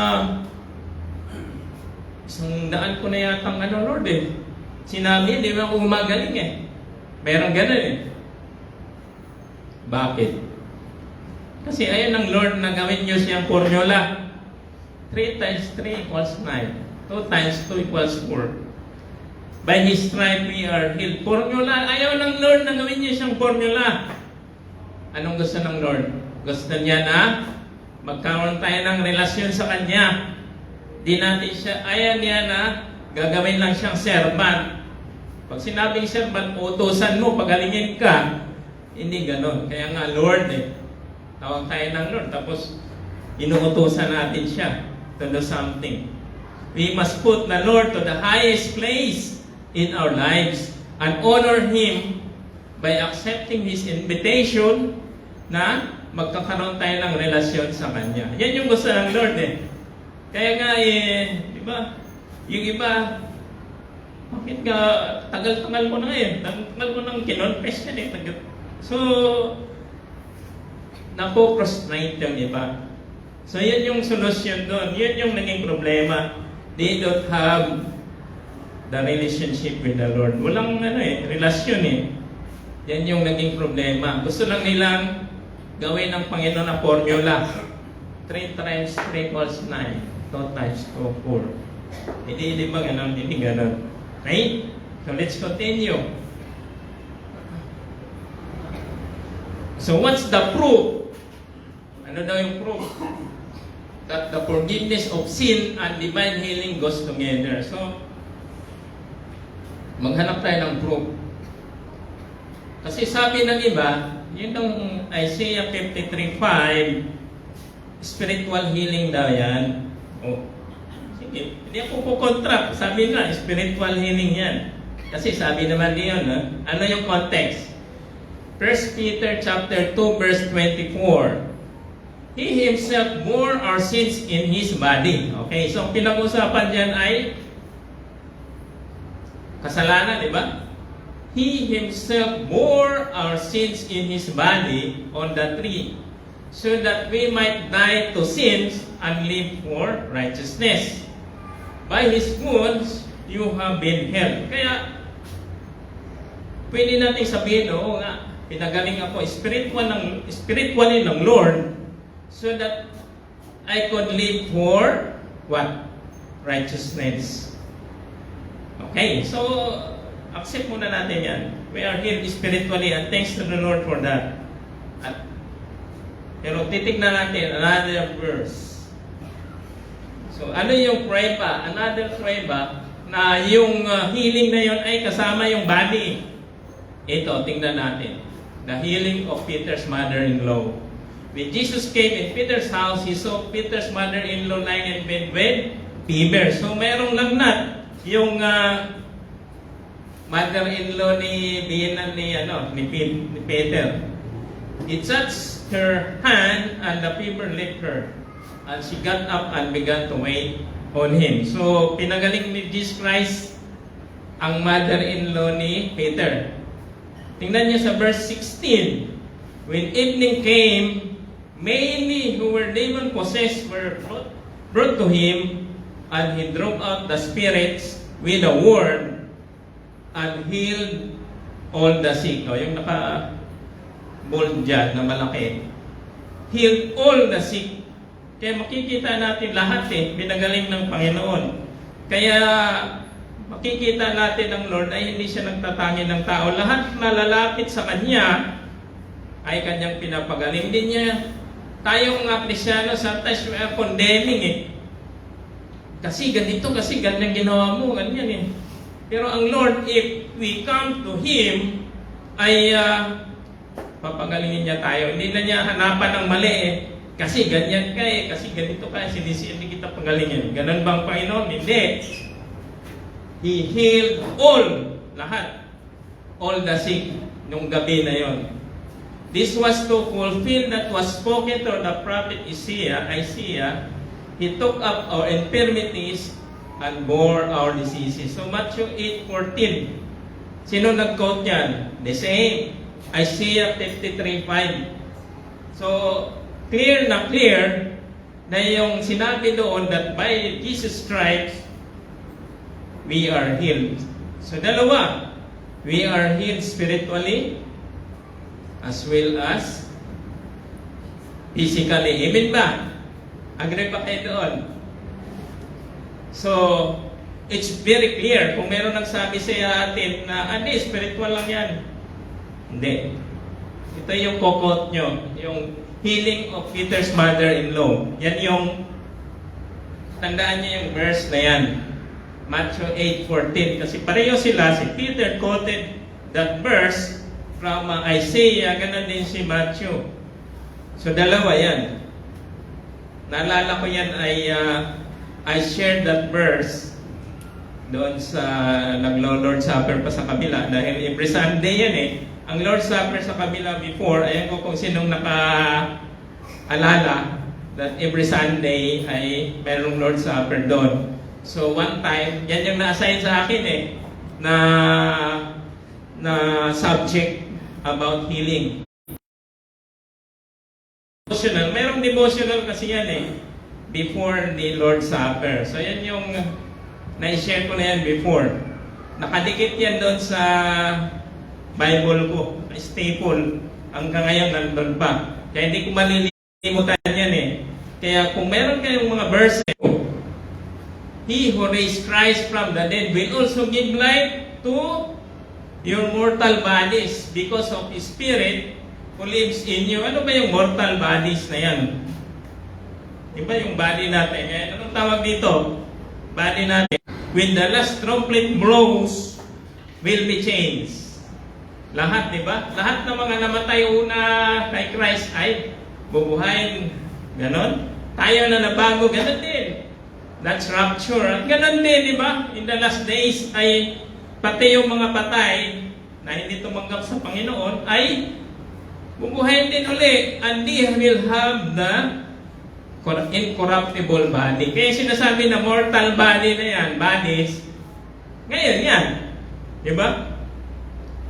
isang daan ko na yatang Lord eh. Sinabi, di ba ako gumagaling eh. Meron ganun eh. Bakit? Kasi ayan ng Lord na gawin nyo siyang formula. 3 times 3 equals 9. 2 times 2 equals 4. By His stripe we are healed. Formula. Ayaw ng Lord na gawin nyo siyang formula. Anong gusto ng Lord? Gusto niya na magkaroon tayo ng relasyon sa Kanya. Di natin siya, ayaw niya na gagawin lang siyang servant. Pag sinabing servant, utusan mo, pagalingin ka. Hindi ganon. Kaya nga Lord tawag tayo ng Lord. Tapos inuutusan natin siya to do something. We must put the Lord to the highest place in our lives and honor Him by accepting His invitation na magkakaroon tayo ng relasyon sa Kanya. Yan yung gusto ng Lord Kaya nga di ba? Yung iba, bakit ka, tagal-tagal mo na tagal mo nang kinonfess yan So, napo-prostrate yung iba. So, yan yung solusyon doon. Yan yung naging problema. They don't have the relationship with the Lord. Walang relasyon Yan yung naging problema. Gusto lang nilang gawin ng Panginoon na formula. 3 times 3 equals 9. 2 times 2, 4. Hindi ba ganon? Hindi ganon. Okay? So let's continue. So what's the proof? Ano daw yung proof? That the forgiveness of sin and divine healing goes together. So, maghanap tayo ng proof. Kasi sabi ng iba, yun ang Isaiah 53:5, spiritual healing daw yan. Sige, hindi ako kukontra. Sabi na, spiritual healing yan. Kasi sabi naman diyon, ano yung context? 1 Peter chapter 2 verse 24. He Himself bore our sins in His body. Okay, so ang pinag-usapan dyan ay kasalanan, di ba? He Himself bore our sins in His body on the tree, so that we might die to sins and live for righteousness. By His wounds, you have been healed. Kaya, pwede natin sabihin, oo nga, pinagaling ako spiritually ng Lord, so that I could live for what? Righteousness. Okay, so accept muna natin yan. We are healed spiritually and thanks to the Lord for that. Pero titignan natin another verse. So ano yung prueba? Another prueba na yung healing na yun ay kasama yung body. Ito, tingnan natin. The healing of Peter's mother-in-law. When Jesus came in Peter's house, He saw Peter's mother-in-law lying in bed with fever. So, mayroong lagnat. Yung mother-in-law ni Peter. He touched her hand and the fever left her. And she got up and began to wait on Him. So, pinagaling ni Jesus Christ ang mother-in-law ni Peter. Tingnan niyo sa verse 16. When evening came, many who were demon-possessed were brought to Him, and He drove out the spirits with a word and healed all the sick. O, yung naka-bold dyan na malaki. Healed all the sick. Kaya makikita natin lahat pinagaling ng Panginoon. Kaya makikita natin ang Lord ay hindi siya nagtatangi ng tao. Lahat na lalapit sa Kanya ay Kanyang pinapagaling. Hindi niya, tayong mga Kristyano, sometimes we are condemning Kasi ganito, kasi ganyan ginawa mo, ganyan Pero ang Lord, if we come to Him, ay papagalingin niya tayo. Hindi na niya hanapan ng mali Kasi ganyan ka kasi ganito ka, hindi kita pagalingin. Ganun bang Panginoon? Hindi. He healed all, lahat. All the sick, nung gabi na yon. This was to fulfill that was spoken to the prophet Isaiah. He took up our infirmities and bore our diseases. So Matthew 8:14. Sino nag-quote yan? The same. Isaiah 53:5. So, clear na yung sinabi doon that by Jesus' stripes, we are healed. So, dalawa. We are healed spiritually as well as physically. Amen ba? Agree ba kayo doon? So, it's very clear. Kung meron nagsabi sa atin na, spiritual lang yan. Hindi. Ito yung kokot nyo. Yung healing of Peter's mother-in-law. Yan yung, tandaan niyo yung verse na yan. Matthew 8:14. Kasi pareho sila, si Peter quoted that verse from Isaiah, ganun din si Matthew. So dalawa yan. Naalala ko yan I shared that verse doon sa naglo-Lord Supper pa sa kabila dahil every Sunday yan eh. Ang Lord Supper sa kabila before, ayan ko kung sinong naka-alala that every Sunday ay merong Lord Supper doon. So one time, yan yung na-assign sa akin eh, na subject about healing. Devotional, merong devotional kasi yan eh, before the Lord Supper. So yan yung na-share ko na yan before. Nakadikit yan doon sa Bible ko, staple. Hanggang ngayon nandun pa. Kaya hindi ko malilimutan yan eh. Kaya kung meron kayong mga verses, He who raised Christ from the dead will also give life to your mortal bodies because of His Spirit who lives in you. Ano ba yung mortal bodies na yan? Diba yung body natin? Anong tawag dito? Body natin. When the last trumpet blows, will be changed. Lahat, di ba? Lahat ng mga namatay una kay Christ ay bubuhayin. Ganon. Tayo na nabago, ganon din. That's rapture. At ganon din, di ba? In the last days ay pati yung mga patay na hindi tumanggap sa Panginoon ay bubuhayin din uli. And they will have the incorruptible body. Kaya sinasabi na mortal body na yan, bodies, ngayon yan. Di ba?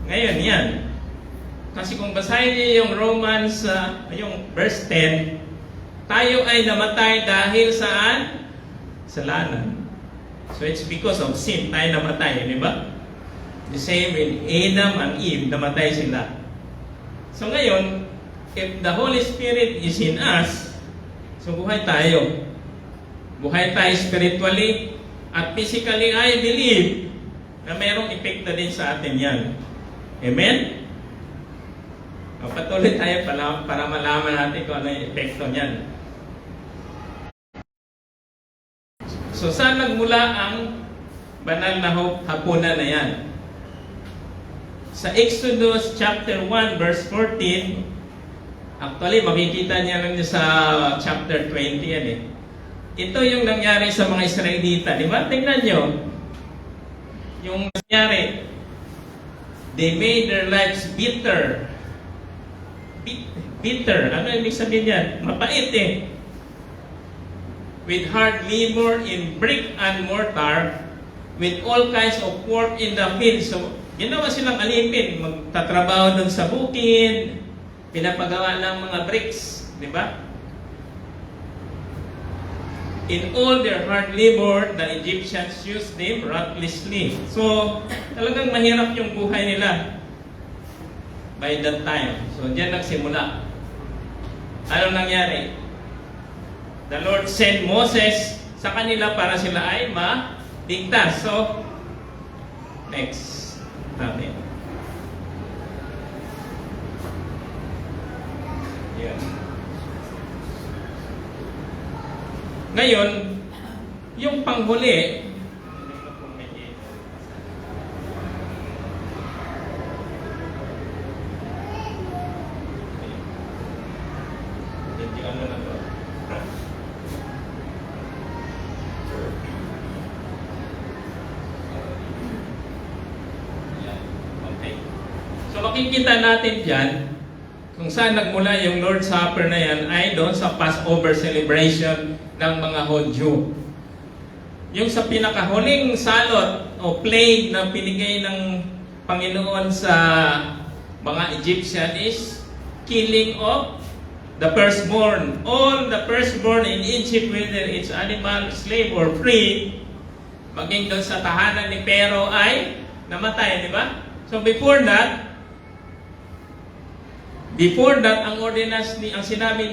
Ngayon yan. Kasi kung basahin niyo yung Romans, yung verse 10, tayo ay namatay dahil saan? Kasalanan. So it's because of sin tayo namatay, di ba? The same with Adam and Eve, namatay sila. So ngayon, if the Holy Spirit is in us, so buhay tayo. Buhay tayo spiritually at physically. I believe na mayroong epekto din sa atin yan. Amen? Patuloy tayo para malaman natin kung ano yung epekto niyan. So saan nagmula ang banal na hapunan na yan? Sa Exodus chapter 1 verse 14, actually makikita niya lang sa chapter 20 yan eh. Ito yung nangyari sa mga Israelita. Di ba? Tingnan nyo. Yung nangyari, they made their lives bitter. Bitter. Ano ibig sabihin yan? Mapait eh. With hard labor in brick and mortar, with all kinds of work in the field. So, ginawa silang alipin. Magtatrabaho dun sa bukid, pinapagawa ng mga bricks. Di ba? In all their hard labor, the Egyptians used them ruthlessly. So, talagang mahirap yung buhay nila by that time. So, diyan nagsimula. Ano nangyari? The Lord sent Moses sa kanila para sila ay maligtas. So, next natin. Yeah. Ngayon, yung panghuli, makikita natin dyan kung saan nagmula yung Lord's Supper na yan ay doon sa Passover celebration ng mga Hudyo. Yung sa pinakahuling salot o plague na pinigay ng Panginoon sa mga Egyptian is killing of the firstborn. All the firstborn in Egypt, whether it's animal, slave, or free, maging doon sa tahanan ni Pero ay namatay, di ba? So before that, ang ordinance ang sinabi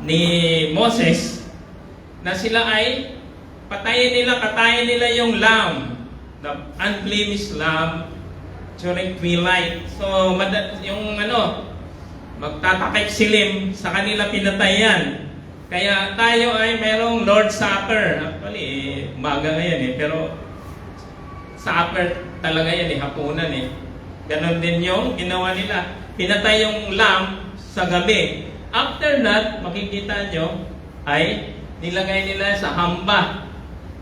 ni Moses na sila ay katayin nila yung lamb, the unblemished lamb during twilight. So yung magtatakip silim sa kanila pinatayan. Kaya tayo ay merong Lord's Supper. Actually, umaga ngayon pero supper talaga yan hapunan Ganon din yung ginawa nila. Pinatay yung lamb sa gabi. After that, makikita nyo, ay nilagay nila sa hamba.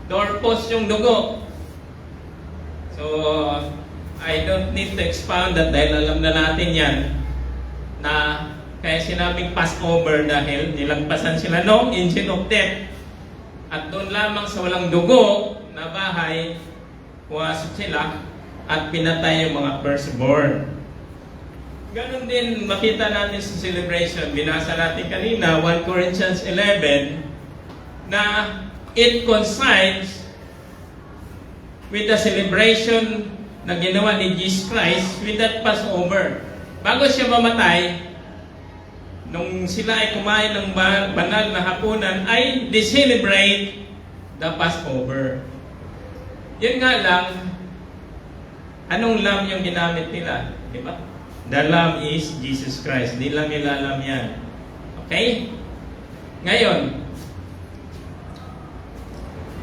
Doorpost yung dugo. So, I don't need to expound that dahil alam na natin yan na kaya sinabing Passover dahil nilagpasan sila noong Ancient of Death. At doon lamang sa walang dugo na bahay, pumasok sila at pinatay yung mga firstborn. Ganon din makita natin sa celebration. Binasa natin kanina, 1 Corinthians 11, na it coincides with the celebration na ginawa ni Jesus Christ with that Passover. Bago siya mamatay, nung sila ay kumain ng banal na hapunan, ay de-celebrate the Passover. Yun nga lang, anong lamb yung ginamit nila? Di ba? The lamb is Jesus Christ. Di lang nila alam yan. Okay? Ngayon,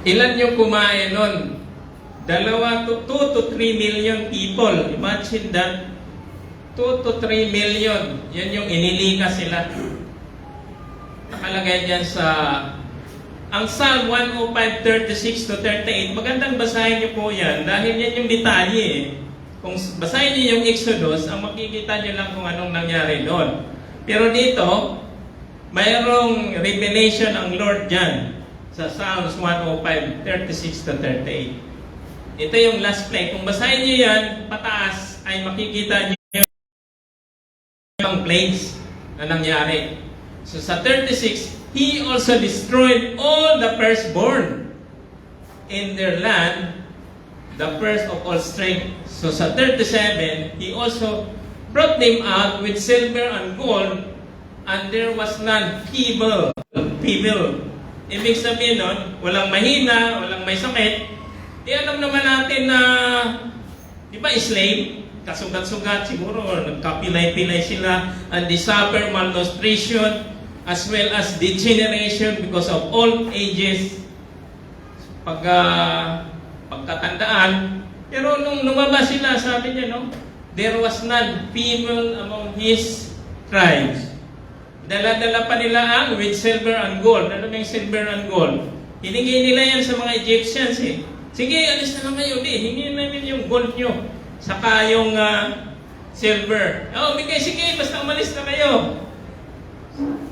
ilan yung kumain nun? 2 to 3 million people. Imagine that. 2 to 3 million. Yan yung inilikas sila. Nakalagay dyan sa ang Psalm 105:36 to 38. Magandang basahin niyo po yan dahil yan yung detalye. Kung basahin niyo yung Exodus, ang makikita niyo lang kung anong nangyari doon. Pero dito, mayroong revelation ang Lord dyan sa Psalms 105:36 to 38. Ito yung last play. Kung basahin niyo yan, pataas, ay makikita niyo yung plagues na nangyari. So sa 36, He also destroyed all the firstborn in their land, the first of all strength. So sa 37, He also brought them out with silver and gold, and there was none feeble. Ibig sabihin nun, walang mahina, walang may sakit. Alam naman natin na, di ba, slave? Kasugat-sugat siguro, nagkapilay-pilay sila, and they suffer malnutrition, as well as degeneration because of old ages, pagkatandaan. Pero nung lumabas sila, sabi niya, no, there was none feeble among his tribes. Dala-dala pa nila ang with silver and gold. Ano yung silver and gold? Hiningi nila yan sa mga Egyptians Sige, alis na lang kayo. Hingin namin yung gold nyo. Saka yung silver. Bigay, sige, basta umalis na kayo.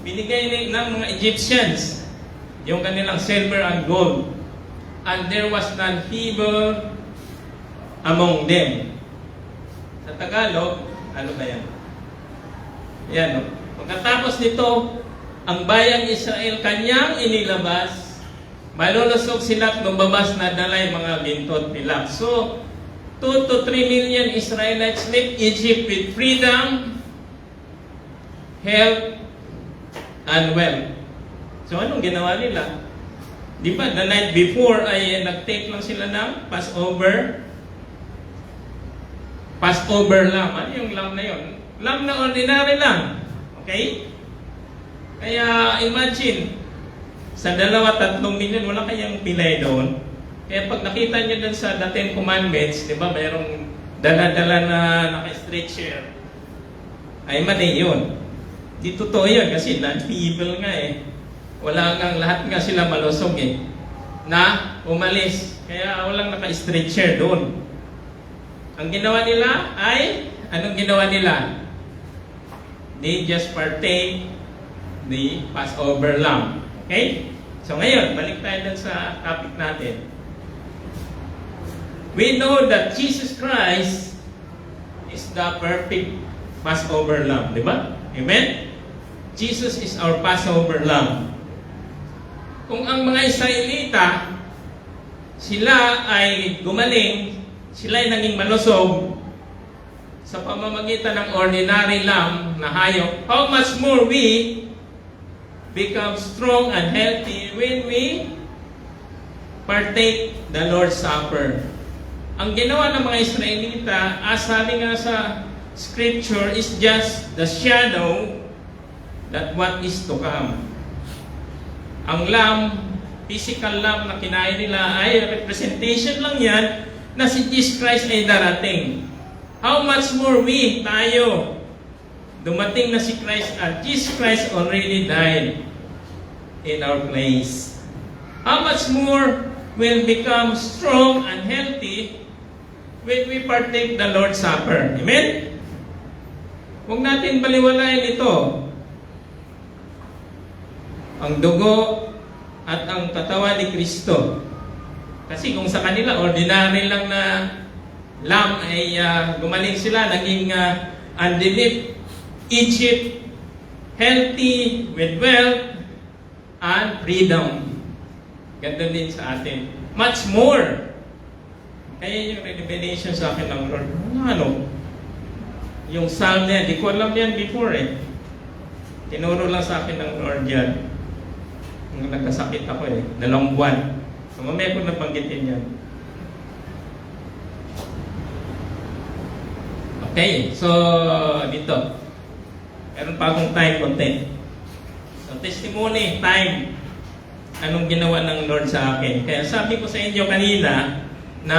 Binigay ng mga Egyptians yung kanilang silver and gold. And there was none feeble among them. Sa Tagalog, ano ba yan? Yan, no? Pagkatapos nito, ang bayang Israel kanyang inilabas, malulusog sila at lumabas na dala yung mga bintot nila. So, 2 to 3 million Israelites left Egypt with freedom, health, and wealth. So, anong ginawa nila? Di ba, the night before ay nag-take lang sila ng Passover. Passover lamb. Ano yung lamb na yun? Lamb na ordinary lang. Okay? Kaya, imagine, sa 2-3 million, wala kayang pilay doon. Kaya pag nakita nyo dun sa The Ten Commandments, di ba, mayroong dala-dala na naka-stretcher, ay mali yun. Di totoo yun kasi non-feeble nga Wala kang, lahat nga sila malusog na umalis. Kaya walang naka-stretcher doon. Ang ginawa nila ay, anong ginawa nila? They just partake the Passover lamb. Okay? So ngayon, balik tayo dun sa topic natin. We know that Jesus Christ is the perfect Passover lamb. Di ba? Amen? Jesus is our Passover lamb. Kung ang mga Israelita, sila ay gumaling, sila ay naging malusog sa pamamagitan ng ordinary lamb na hayop, how much more we become strong and healthy when we partake the Lord's Supper. Ang ginawa ng mga Israelita, as sabi nga sa Scripture, is just the shadow that what is to come. Ang lamb, physical lamb na kinain nila ay representation lang yan na si Jesus Christ ay darating. How much more we, tayo, dumating na si Christ at Jesus Christ already died in our place. How much more will become strong and healthy when we partake the Lord's Supper. Amen? Huwag natin baliwalain ito. Ang dugo at ang katawan ni Kristo. Kasi kung sa kanila, ordinary lang na lamb ay gumaling sila, naging underneath Egypt, healthy, with wealth, and freedom. Ganda din sa atin. Much more. Kaya yung revelation sa akin ng Lord, ano? Yung psalm niya, di ko alam yan before eh. Tinuro lang sa akin ng Lord yan. Nung nagkasakit ako eh, 2 buwan. So mamaya ko napanggitin yan. Okay, so dito. Meron pa akong time content. So testimony, time. Anong ginawa ng Lord sa akin. Kaya sabi ko sa inyo kanina na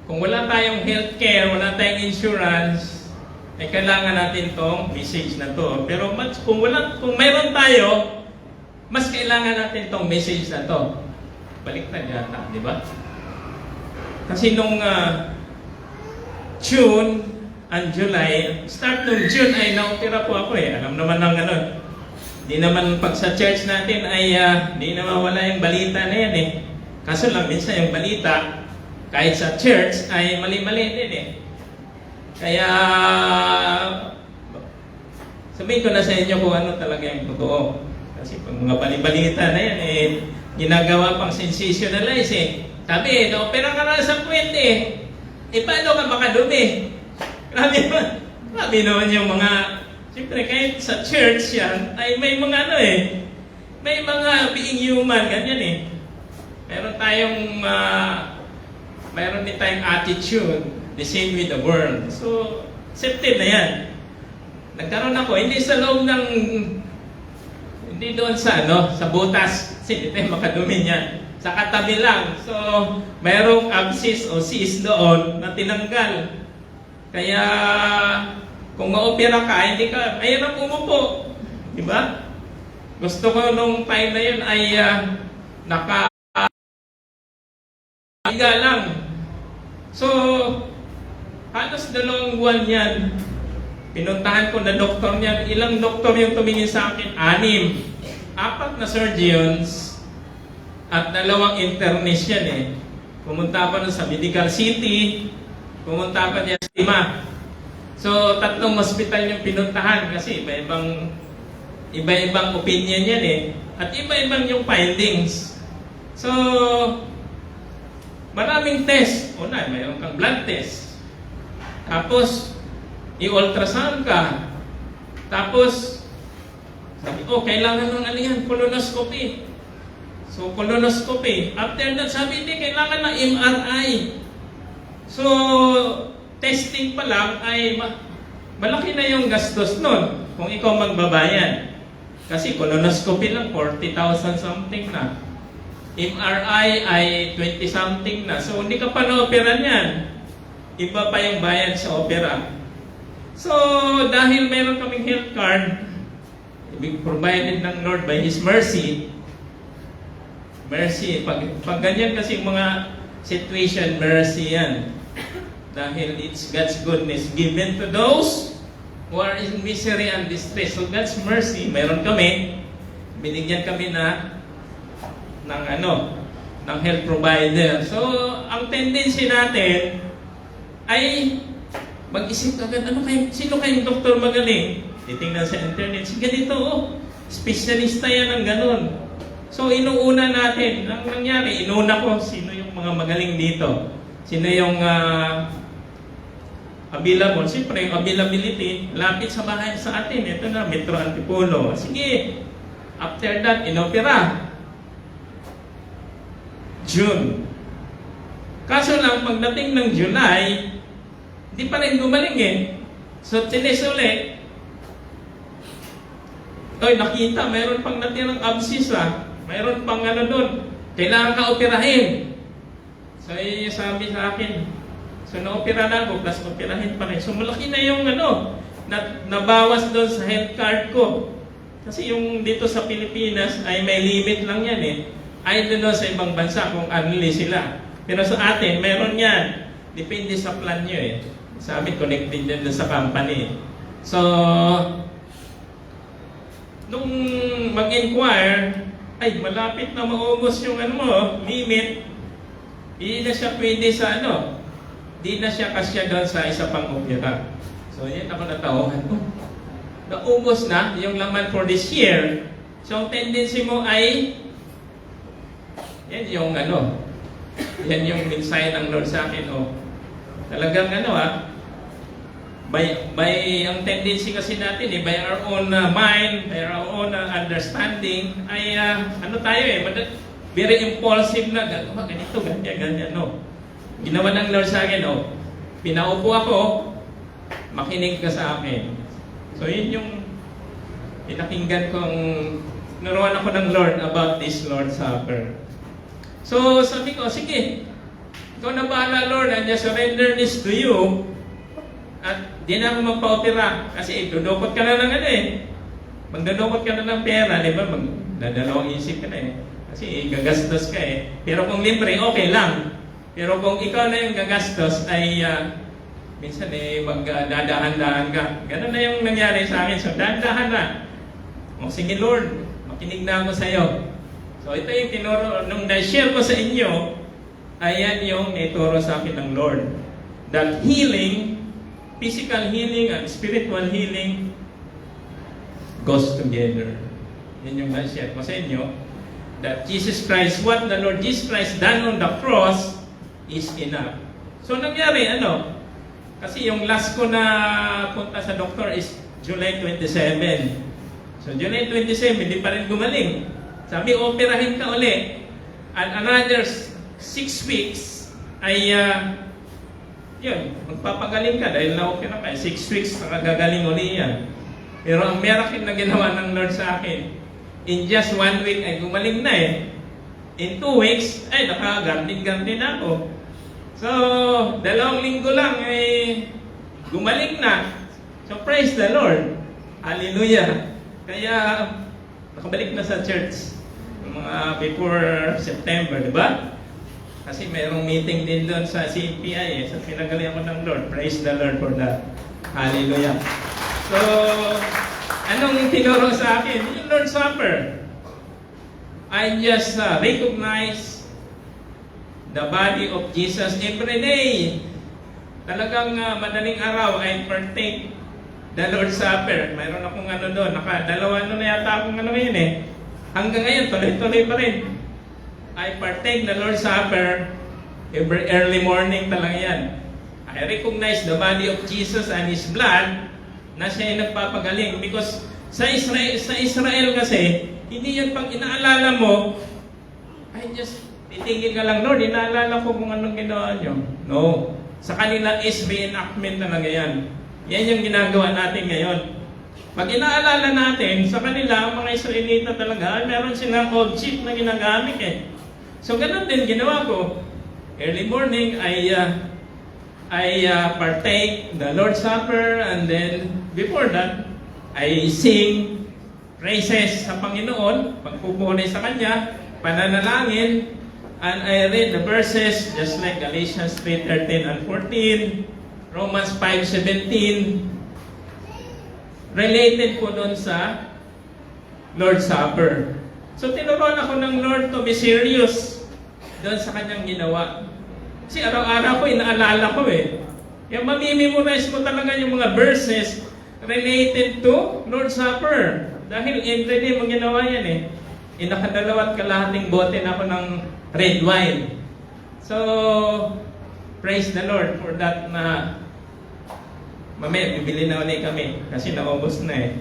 kung wala tayong healthcare, wala tayong insurance, ay kailangan natin tong message na to. Pero kung mayroon tayo, mas kailangan natin tong message na to. Baliktad yata, di ba? Kasi nung June and July, start nung June ay naopera po ako eh. Alam naman ng ano, di naman pag sa church natin ay di na mawala yung balita na yan eh. Kaso lang minsan yung balita, kahit sa church ay mali-mali din eh. Kaya sabihin ko na sa inyo kung ano talaga yung totoo. Kasi pag mga balibalita na yan eh, ginagawa pang sensationalize eh. Sabi, opera ka na sa puwente eh. Eh, paano ka makadumi? Grabe naman yung mga, siyempre kahit sa church yan, ay may mga ano eh, may mga being human, ganyan eh. Mayroon din tayong attitude, the same with the world. So, accepted na yan. Nagkaroon ako, hindi sa loob ng, hindi doon sa sa butas, kasi hindi tayo makadumi niyan. Sa katabi lang. So, mayroong abscess o cyst doon na tinanggal. Kaya, kung ma-opera ka, hindi ka, mahirap umupo. Diba? Gusto ko nung time na yun ay naka-higa lang. So, halos 2 buwan yan. Pinuntahan ko na doktor niya. Ilang doktor yung tumingin sa akin? 6. 4 na surgeons at 2 internists yan eh. Pumunta pa sa Medical City, pumunta pa niya sa 5. So, 3 hospital yung pinuntahan kasi iba-ibang opinion yan eh. At iba-ibang yung findings. So, maraming test. Una, mayroon kang blood test. Tapos, i-ultrasound ka. Tapos, sabi, kailangan ng ano yan, colonoscopy. So, colonoscopy. After that, sabi, hindi, kailangan ng MRI. So, testing pa lang ay malaki na yung gastos nun kung ikaw magbabayan. Kasi colonoscopy lang, 40,000 something na. MRI ay 20 something na. So, hindi ka pa na-opera niyan. Iba pa yung bayad sa opera. So, dahil meron kaming health card, provided ng Lord by His mercy, pag ganyan kasi mga situation, mercy yan. Dahil it's God's goodness given to those who are in misery and distress. So God's mercy, mayroon kami, binigyan kami ng health provider. So, ang tendency natin ay mag-isip agad, sino kayong doktor magaling? Titingnan sa internet, ganito specialista yan ng ganun. So, inuuna natin. Ang nangyari, inuna ko sino yung mga magaling dito. Sino yung available. Siyempre, yung availability, lapit sa bahay sa atin. Ito na, Metro Antipolo. Sige, after that, inopera. June. Kaso lang, pagdating ng July, hindi pa rin gumaling eh. So, tinis ulit. Oy, nakita, mayroon pang natirang abscess mayroon pang ano doon, kailangan ka operahin. So, yung sabi sa akin, so na-opera na ako, plus operahin pa rin. So, malaki na yung nabawas doon sa health card ko. Kasi yung dito sa Pilipinas ay may limit lang yan eh. Ay doon sa ibang bansa kung anli sila. Pero sa atin, meron yan. Depende sa plan nyo eh. Sa amin, connected yan doon sa company. So, nung mag-inquire, ay malapit na maubos yung limit, hindi na siya pwede sa hindi na siya kasya doon sa isa pang opera. So, yan ako natauhan. Naubos na yung laman for this year. So, ang tendency mo ay yan yung yan yung mensahe ng Lord sa akin. Talagang by ang tendency kasi natin by our own mind, by our own understanding, ay tayo very impulsive na gagawa ganito, ganyan. Ginawa ng Lord sa akin, pinaupo ako, makinig ka sa akin. So yun yung pinakinggan kong naruan ako ng Lord about this Lord's Supper. So sabi ko, sige, ikaw na bahala Lord, I just surrender this to you. At di na ako magpa-opera kasi dudukot ka na ng magdudukot ka na ng pera, di ba? Magdadalawang isip ka na kasi gagastos ka Pero kung libre, okay lang. Pero kung ikaw na yung gagastos ay minsan magdadahan-dahan ka. Ganun na yung nangyari sa akin. So dahan-dahan na. Sige Lord, makinig na ako sa iyo. So ito yung tinuro, nung na-share ko sa inyo, ayan yung ituro sa akin ng Lord. That healing, physical healing and spiritual healing goes together. Yan yung na-share ko sa inyo. That Jesus Christ, what the Lord Jesus Christ done on the cross is enough. So nangyari, kasi yung last ko na punta sa doktor is July 27. So July 27, hindi pa rin gumaling. Sabi, operahin ka uli. And another 6 weeks ay yun, magpapagaling ka dahil na-opera ka. 6 weeks, nakagagaling uli yan. Pero ang miracle na ginawa ng Lord sa akin, in just 1 week ay gumaling na In 2 weeks, ay nakagantin-gantin ako. So, 2 linggo lang ay gumaling na. So, praise the Lord. Hallelujah. Kaya, nakabalik na sa church. Mga before September, di ba? Kasi mayroong meeting din doon sa CPI So, pinagaling ako ng Lord. Praise the Lord for that. Hallelujah. So, anong tinuro sa akin? Yung Lord's Supper. I just recognize the body of Jesus every day. Talagang madaling araw, I partake the Lord's Supper. Mayroon akong doon. Dalawa na yata akong ngayon Hanggang ngayon, tuloy-tuloy pa rin. I partake the Lord's Supper every early morning talaga yan. I recognize the body of Jesus and His blood na siya ay nagpapagaling. Because sa Israel kasi, hindi yan pag inaalala mo, I just titingin ka lang, Lord, inaalala ko kung anong ginawa nyo. No. Sa kanila is reenactment talaga yan. Yan yung ginagawa natin ngayon. Pag inaalala natin, sa kanila, mga Israelita talaga, meron silang old sheet na ginagamit So, ganun din ginawa ko. Early morning, I partake the Lord's Supper, and then before that, I sing praises sa Panginoon, pagpupuri sa Kanya, pananalangin, and I read the verses just like Galatians 3:13 and 14, Romans 5:17, related po doon sa Lord's Supper. So tinuruan ako ng Lord to be serious doon sa Kanyang ginawa. Kasi araw-araw ko, inaalala ko Yung mamimemorize mo talaga yung mga verses related to Lord's Supper. Dahil everyday mo ginawa yan Inakadalawat kalahating bote na ako ng red wine. So, praise the Lord for that na mamaya, bibili na ulit kami kasi naubos na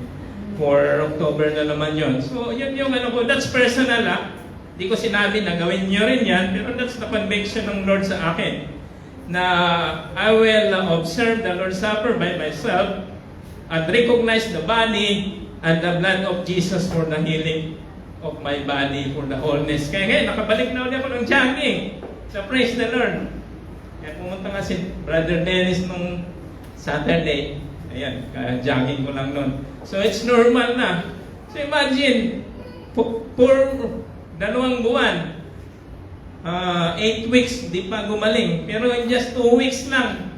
For October na naman yon. So, yun yung ko. That's personal Di ko sinabi na gawin nyo rin yan, pero that's the conviction ng Lord sa akin. Na I will observe the Lord's Supper by myself and recognize the body and the blood of Jesus for the healing of my body, for the wholeness. Kaya ngayon, nakabalik na ulit ako ng jogging. So praise the Lord. Kaya pumunta nga si Brother Dennis nung Saturday. Ayan, jogging ko lang nun. So it's normal na. So imagine, for 2 buwan, 8 weeks, di pa gumaling. Pero in just 2 weeks lang,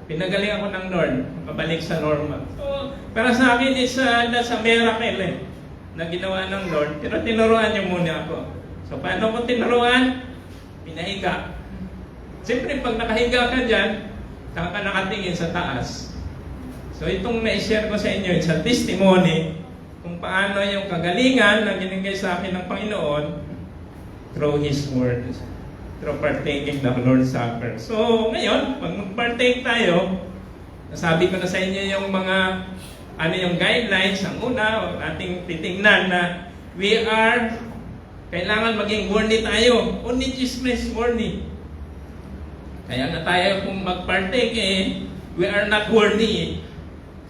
pinagaling ako ng Lord, pabalik sa normal. So, para sa akin, that's a miracle na ginawa ng Lord. Pero tinuruan niyo muna ako. So, paano ko tinuruan? Pinahiga. Siyempre, pag nakahiga ka dyan, saka ka nakatingin sa taas. So, itong na-share ko sa inyo, it's a testimony kung paano yung kagalingan na ginigay sa akin ng Panginoon through His Word, through partaking the Lord's Supper. So, ngayon, pag mag-partake tayo, nasabi ko na sa inyo yung mga yung guidelines. Ang una, ating titingnan na kailangan maging worthy tayo. Only Jesus Christ worthy. Kaya nga tayo kung mag-partake, we are not worthy.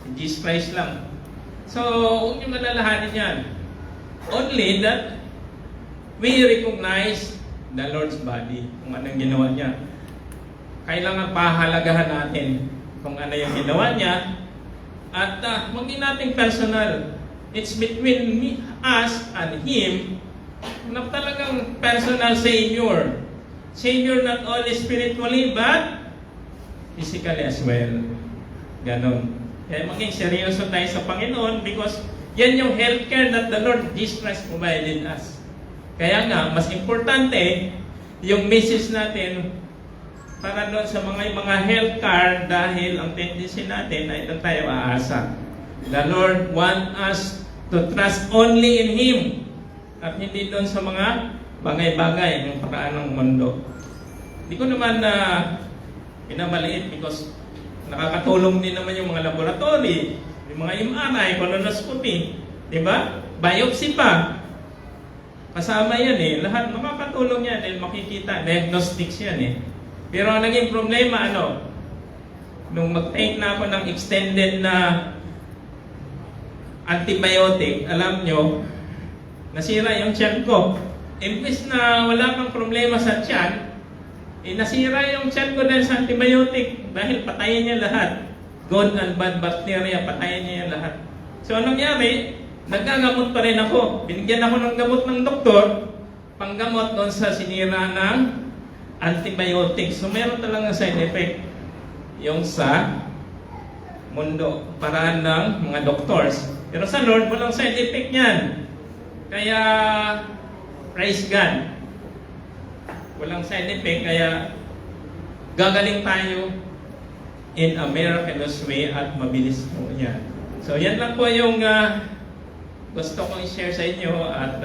Si Jesus Christ lang. So, huwag niyo malalahanin yan. Only that we recognize the Lord's body, kung anong ginawa niya. Kailangan pahalagahan natin kung ano yung ginawa niya. At maging nating personal. It's between us and Him na talagang personal Savior. Savior not only spiritually but physically as well. Ganon. Kaya maging seryoso tayo sa Panginoon because yan yung healthcare that the Lord Jesus Christ provided us. Kaya nga, mas importante yung message natin para doon sa mga health card dahil ang tendency natin ay doon tayo aasa. The Lord want us to trust only in Him at hindi doon sa mga bagay-bagay ng pakaan ng mundo. Hindi ko naman pinamaliit because nakakatulong din naman yung mga laboratory, yung mga MRI, colonoscopy, di ba? Biopsy pa. Kasama yan lahat makakatulong yan dahil makikita, diagnostics yan Pero ang naging problema, nung mag-take na ako ng extended na antibiotic, alam nyo, nasira yung tiyan ko. Imbes na wala kang problema sa tiyan, nasira yung tiyan ko dahil sa antibiotic dahil patayin niya lahat. Good and bad bacteria, patayin niya yan lahat. So anong nangyari? Nagkagamot pa rin ako. Binigyan ako ng gamot ng doktor, panggamot doon sa sinira ng antibiotics. So meron talagang side effect yung sa mundo, paraan ng mga doctors. Pero sa Lord, walang side effect niyan. Kaya, praise God. Walang side effect, kaya gagaling tayo in a miraculous way at mabilis po yan. So yan lang po yung gusto kong i-share sa inyo at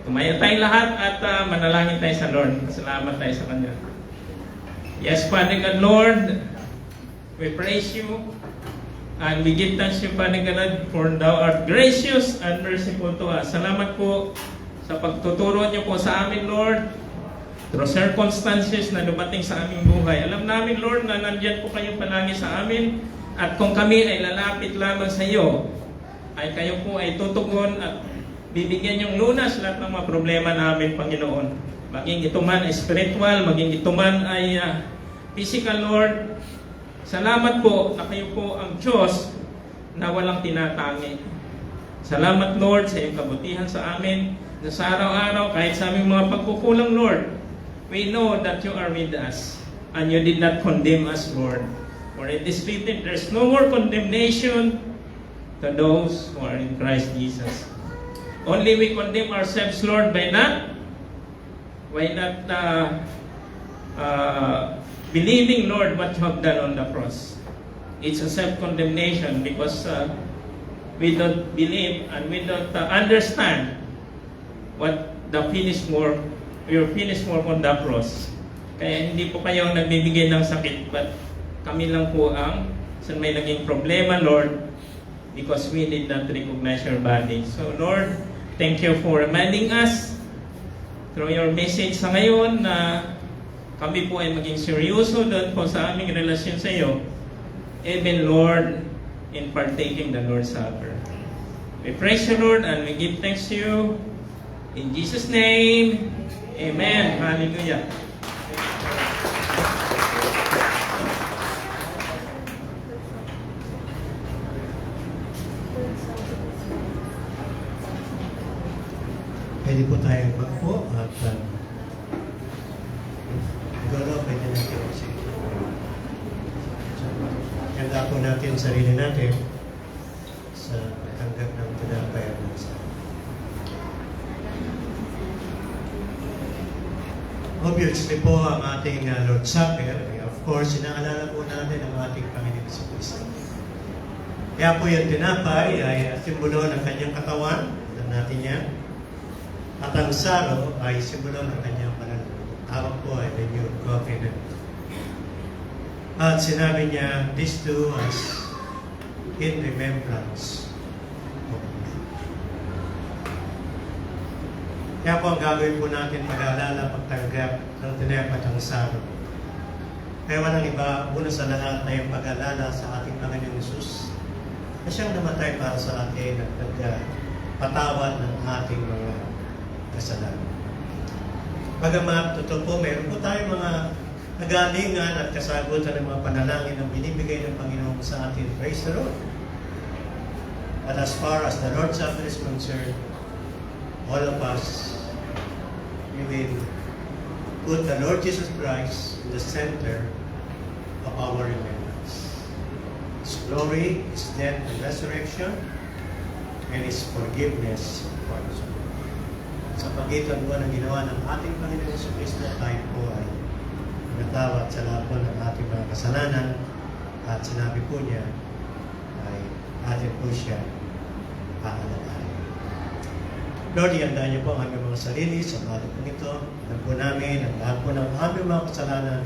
tumaya tayong lahat at manalangin tayo sa Lord. Salamat tayo sa Kanya. Yes, Father God, Lord, we praise you and we give thanks to you, Father God, for thou art gracious and merciful to us. Salamat po sa pagtuturo niyo po sa amin, Lord, through circumstances na dumating sa aming buhay. Alam namin, Lord, na nandyan po kayo palagi sa amin at kung kami ay lalapit lamang sa iyo, ay kayo po ay tutugon at bibigyan yung lunas lahat ng mga problema namin, Panginoon. Maging ito man ay spiritual, maging ito man ay physical, Lord. Salamat po na kayo po ang Diyos na walang tinatangi. Salamat, Lord, sa iyong kabutihan sa amin. Na sa araw-araw, kahit sa aming mga pagkukulang, Lord, we know that you are with us and you did not condemn us, Lord. For it is written, there's no more condemnation to those who are in Christ Jesus. Only we condemn ourselves, Lord, by not believing, Lord, what you have done on the cross. It's a self-condemnation because we don't believe and we don't understand what the finished work, your finished work on the cross. Kaya hindi po kayo nagbibigay ng sakit, but kami lang po ang may naging problema, Lord, because we did not recognize your body. So, Lord, thank you for reminding us through your message sa ngayon na kami po ay maging seryoso doon po sa aming relasyon sa iyo, even, Lord, in partaking the Lord's Supper. We praise you, Lord, and we give thanks to you. In Jesus' name, amen. Hallelujah. Pwede po tayong magpo at siguro pwede natin kasi handa po natin ang sarili natin sa pagtanggap ng tinapay at ng sa obviously po ang ating Lord's Supper, of course, inaalala po natin ang ating Panginoon sa Kristo. Kaya po yung tinapay ay simbolo ng kanyang katawan, alam natin yan. At ang saro ay simbolo ng kanyang pananampalataya. Tawag po ay the new covenant. At sinabi niya, this do as in remembrance of me. Kaya po ang gagawin po natin pag-aalala, pagtanggap ng tinapay at ang saro. Kaya walang iba, una sa lahat na yung pag-aalala sa ating Panginoong Hesus na siyang namatay para sa atin at nagpatawad ng ating mga kasalanan. Bagamat, totoo po, mayroon po tayong mga nagalingan at kasagutan ng mga panalangin na binibigay ng Panginoon sa atin. Praise the Lord. But as far as the Lord's Supper is concerned, all of us, we will put the Lord Jesus Christ in the center of our remembrance. His glory, His death and resurrection, and His forgiveness for us. Sa pagitan po ng ginawa ng ating Panginoon sa Kristo, tayo po ay natawad sa lahat po ng ating mga kasalanan at sinabi po niya ay atin po siya aalalahanin. Lord, ihanda niyo po ang aming mga sarili sa mga pong ito. Alam po namin ang lahat po ng aming mga kasalanan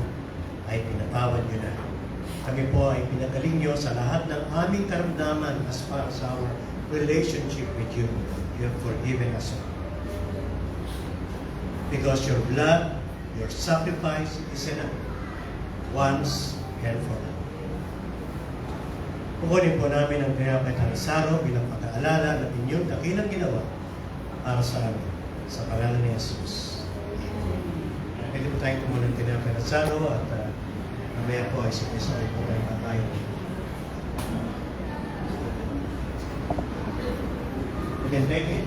ay pinatawad niyo na. Kami po ay pinagaling niyo sa lahat ng aming karamdaman as far as our relationship with you. You have forgiven us all. Because your blood, your sacrifice is enough. Once and for all. Kukunin po namin ang tinapay at saro bilang pag-aalala ng inyong dakilang ginawa para sa amin. Sa pangalan ni Jesus. Pwede po tayong kumunang tinapay at saro at mamaya po ay sinisari po tayo kakain. You can take it.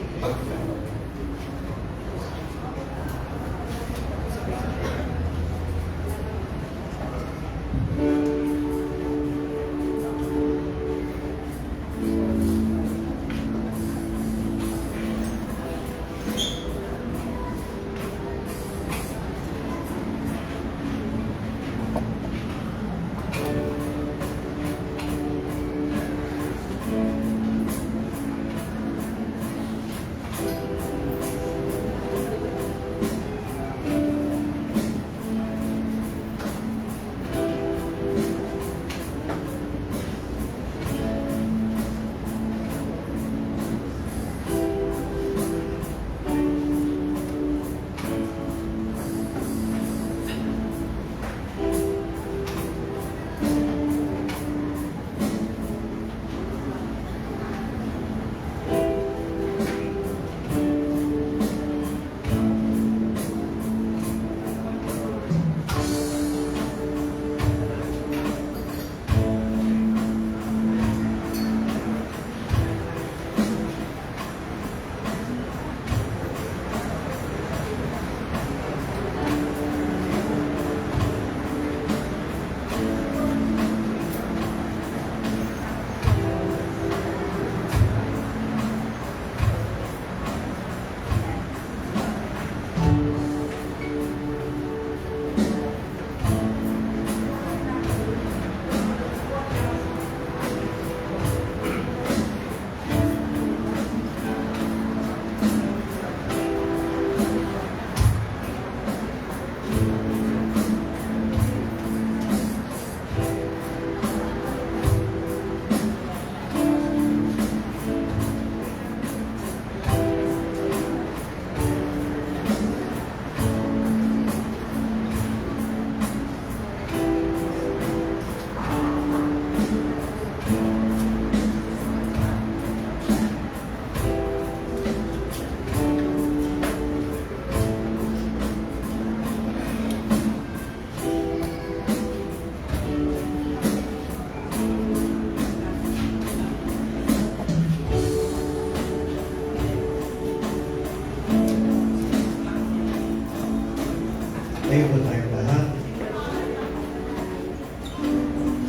day po tayong lahat.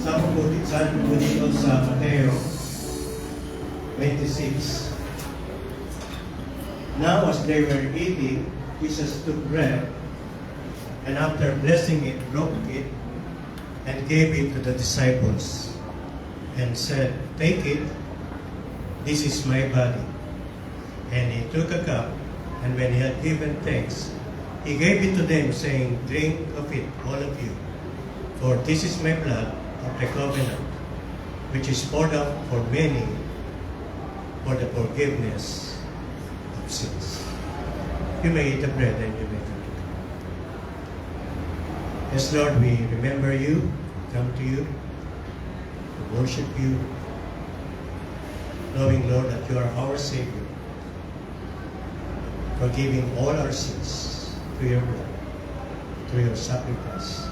Sabi po dito sa Mateo 26. Now as they were eating, Jesus took bread, and after blessing it, broke it, and gave it to the disciples, and said, "Take it, this is my body." And he took a cup, and when he had given thanks, he gave it to them, saying, "Drink of it, all of you, for this is my blood of the covenant, which is poured out for many for the forgiveness of sins." You may eat the bread and you may drink. Yes, Lord, we remember you, come to you, to worship you, knowing, Lord, that you are our Savior, forgiving all our sins through your blood, through your sacrifice,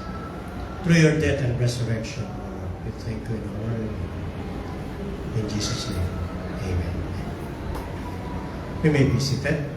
through your death and resurrection. Lord, we thank you in our name. In Jesus' name, amen. We may be seated.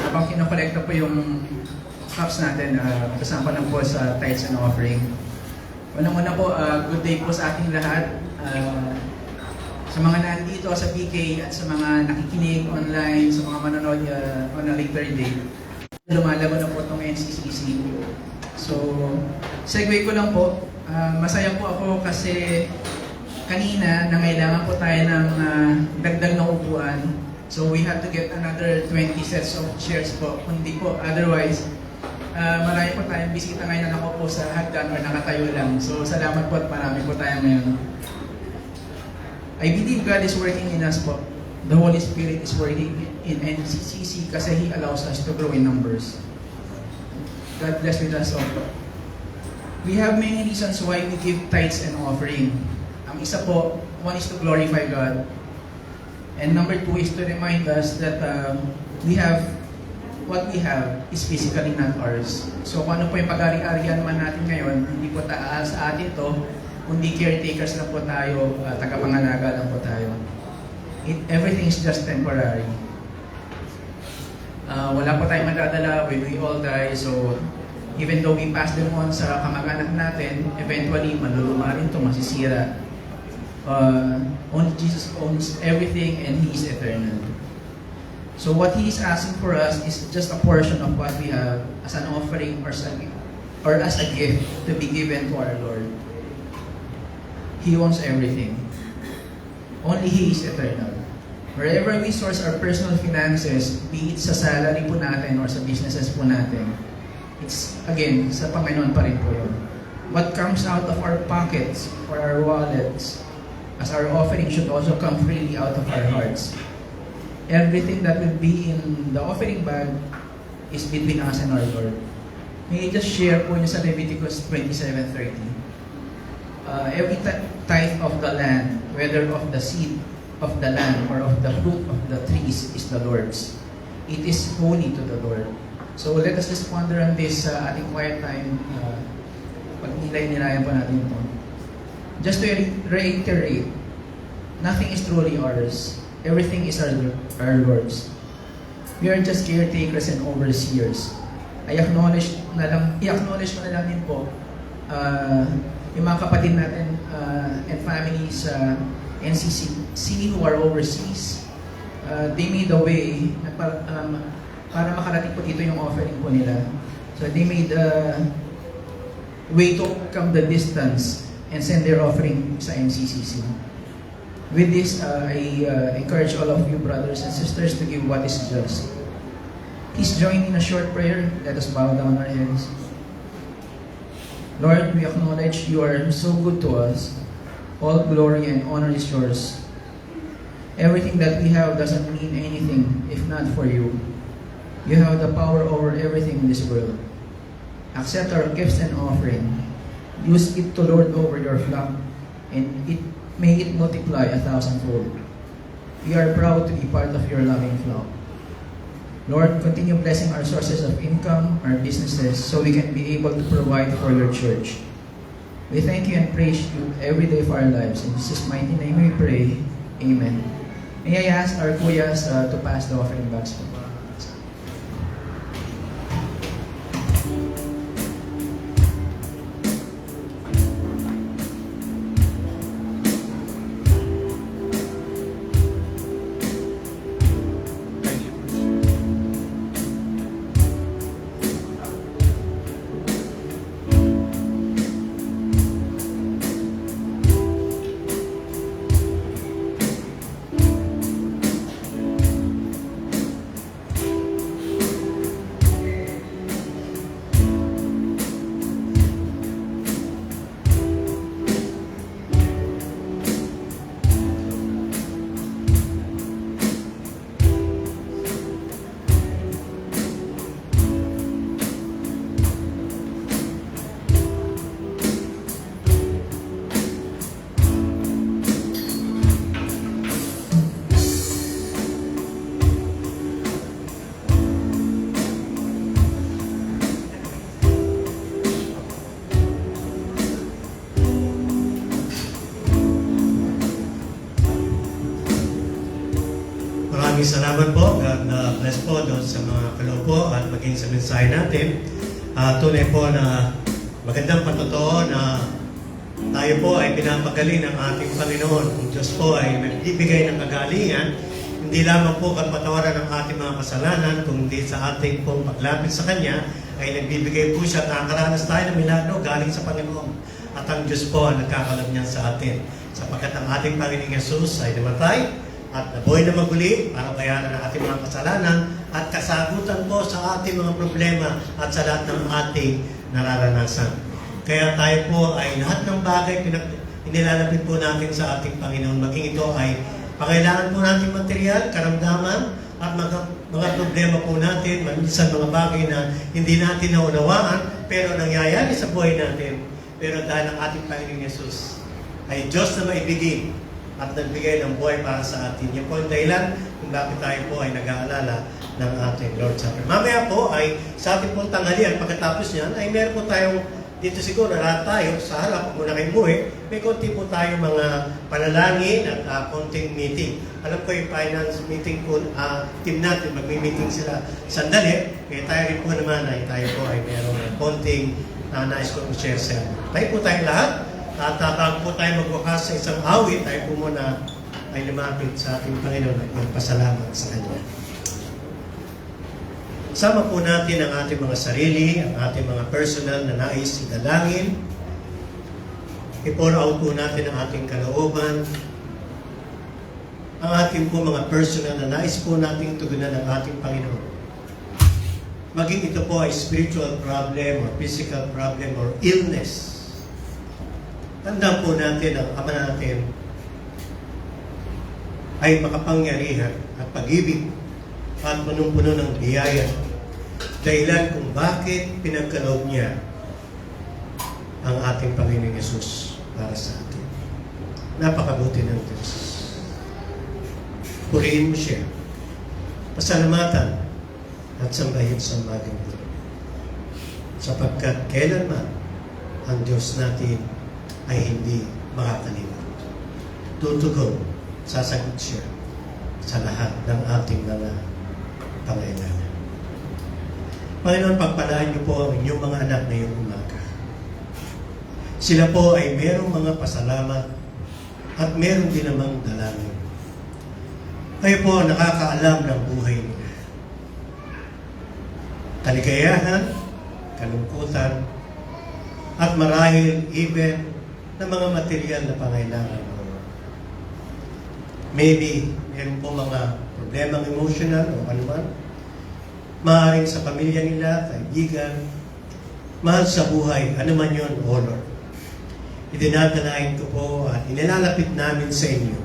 Habang kinokolekta po yung cups natin, kasama lang po sa tithes and offering. Unang-una po, good day po sa ating lahat. Sa mga nandito sa PK at sa mga nakikinig online, sa mga manonood on a later date, lumalaban na po itong NCCC. So, segue ko lang po. Masaya po ako kasi kanina nangailangan po tayo ng dagdag na upuan. So we have to get another 20 sets of chairs po. Kundi po, otherwise, marami po tayong bisita ngayon na nakaupo sa hagdan or nakatayo lang. So salamat po at marami po tayo ngayon. I believe God is working in us po. The Holy Spirit is working in NCCC kasi He allows us to grow in numbers. God bless with us all po. We have many reasons why we give tithes and offering. Ang isa po, one is to glorify God. And number two is to remind us that what we have is physically not ours. So kung ano po yung pag-ari-arian naman natin ngayon, hindi po sa atin to, kundi caretakers lang po tayo, tagapangalaga lang po tayo. Everything is just temporary. Wala po tayong madadala when we all die, so even though we pass them on sa kamag-anak natin, eventually maluluma rin to, masisira. Only Jesus owns everything and He is eternal. So what He is asking for us is just a portion of what we have as an offering or as a gift to be given to our Lord. He owns everything. Only He is eternal. Wherever we source our personal finances, be it sa salary po natin or sa businesses po natin, it's again, sa Panginoon pa rin po yun. What comes out of our pockets or our wallets as our offering should also come freely out of our hearts. Everything that will be in the offering bag is between us and our Lord. May I just share po niyo sa Leviticus 27:30. Every tithe of the land, whether of the seed of the land or of the fruit of the trees, is the Lord's. It is holy to the Lord. So let us just ponder on this sa ating quiet time. Pag nilay-nilayan po natin ito. Just to reiterate, nothing is truly ours. Everything is our Lord's. We are just caretakers and overseers. I-acknowledge ko na lang din po yung mga kapatid natin and families sa NCCC who are overseas. They made a way para makarating po dito yung offering po nila. So they made a way to overcome the distance and send their offering sa NCCC. With this, I encourage all of you brothers and sisters to give what is just. Please join in a short prayer. Let us bow down our heads. Lord, we acknowledge you are so good to us. All glory and honor is yours. Everything that we have doesn't mean anything if not for you. You have the power over everything in this world. Accept our gifts and offering. Use it to lord over your flock, and may it multiply 1,000-fold. We are proud to be part of your loving flock. Lord, continue blessing our sources of income, our businesses, so we can be able to provide for your church. We thank you and praise you every day of our lives. In Jesus' mighty name we pray. Amen. May I ask our kuyas to pass the offering bags po. Maraming salamat po. God bless po doon sa mga kaloob at maging sa mensahe natin. Tunay po na magandang patotoo na tayo po ay pinapagaling ng ating Panginoon. Kung Diyos po ay nagbibigay ng kagalingan, hindi lamang po kapatawaran ng ating mga kasalanan, kundi sa ating pong paglapit sa Kanya, ay nagbibigay po siya at nakakaranas tayo ng milagro galing sa Panginoon. At ang Diyos po ang nagkakalam niyan sa atin. Sapagkat ang ating Panginoong Yesus ay namatay at nabuhay na maguli para bayaran ang ating mga kasalanan at kasagutan po sa ating mga problema at sa lahat ng ating nararanasan. Kaya tayo po ay lahat ng bagay inilalapit po natin sa ating Panginoon. Maging ito ay pangailangan po natin material, karamdaman, at mga problema po natin, minsan mga bagay na hindi natin naunawaan, pero nangyayari sa buhay natin. Pero dahil ang ating Panginoong Yesus ay Diyos na maibigin at nagbigay ng buhay para sa atin. Yan po ang dahilan kung bakit tayo po ay nag-aalala ng ating Lord's Supper. Mamaya po ay sa ating pong tanghalian, pagkatapos niyan, ay meron po tayong dito siguro lahat tayo sa harap, kung muna kayo buhay, may konti po tayo mga panalangin at konting meeting. Alam ko yung finance meeting po, team natin, magmi-meeting sila sandali. Kaya tayo rin po naman ay tayo po ay meron konting nais ko share sa inyo. Tayo po tayong lahat. At bago po tayo magwakas sa isang awit, tayo po muna ay lumapit sa ating Panginoon at magpasalamat sa Kanya. Sama po natin ang ating mga sarili, ang ating mga personal na nais idalangin. I-pour out po natin ang ating kalooban. Ang ating po mga personal na nais po nating tugunan ng ating Panginoon. Maging ito po ay spiritual problem or physical problem or illness. Tandaan po natin ang Ama natin ay makapangyarihan at pag-ibig at punong-puno ng biyaya. Dahilan kung bakit pinagkaloob niya ang ating Panginoong Yesus para sa atin. Napakabuti ng Diyos. Purihin mo siya. Pasalamatan at sambahin sa umagang ito. Sapagkat kailanman ang Diyos natin ay hindi makakalimutan. Tutugon, sasagot siya sa lahat ng ating mga pangailangan. Panginoon, pagpalaan niyo po ang inyong mga anak ngayong umaga. Sila po ay merong mga pasalamat at meron din namang dalangin. Kayo po nakakaalam ng buhay nila. Kaligayahan, kalungkutan, at marahil even na mga material na pangailangan mo. Maybe, meron po mga problemang emotional o anuman. Maaaring sa pamilya nila, kaibigan, mahal sa buhay, anuman yun, O Lord. Idinadalain ko po at inilalapit namin sa inyo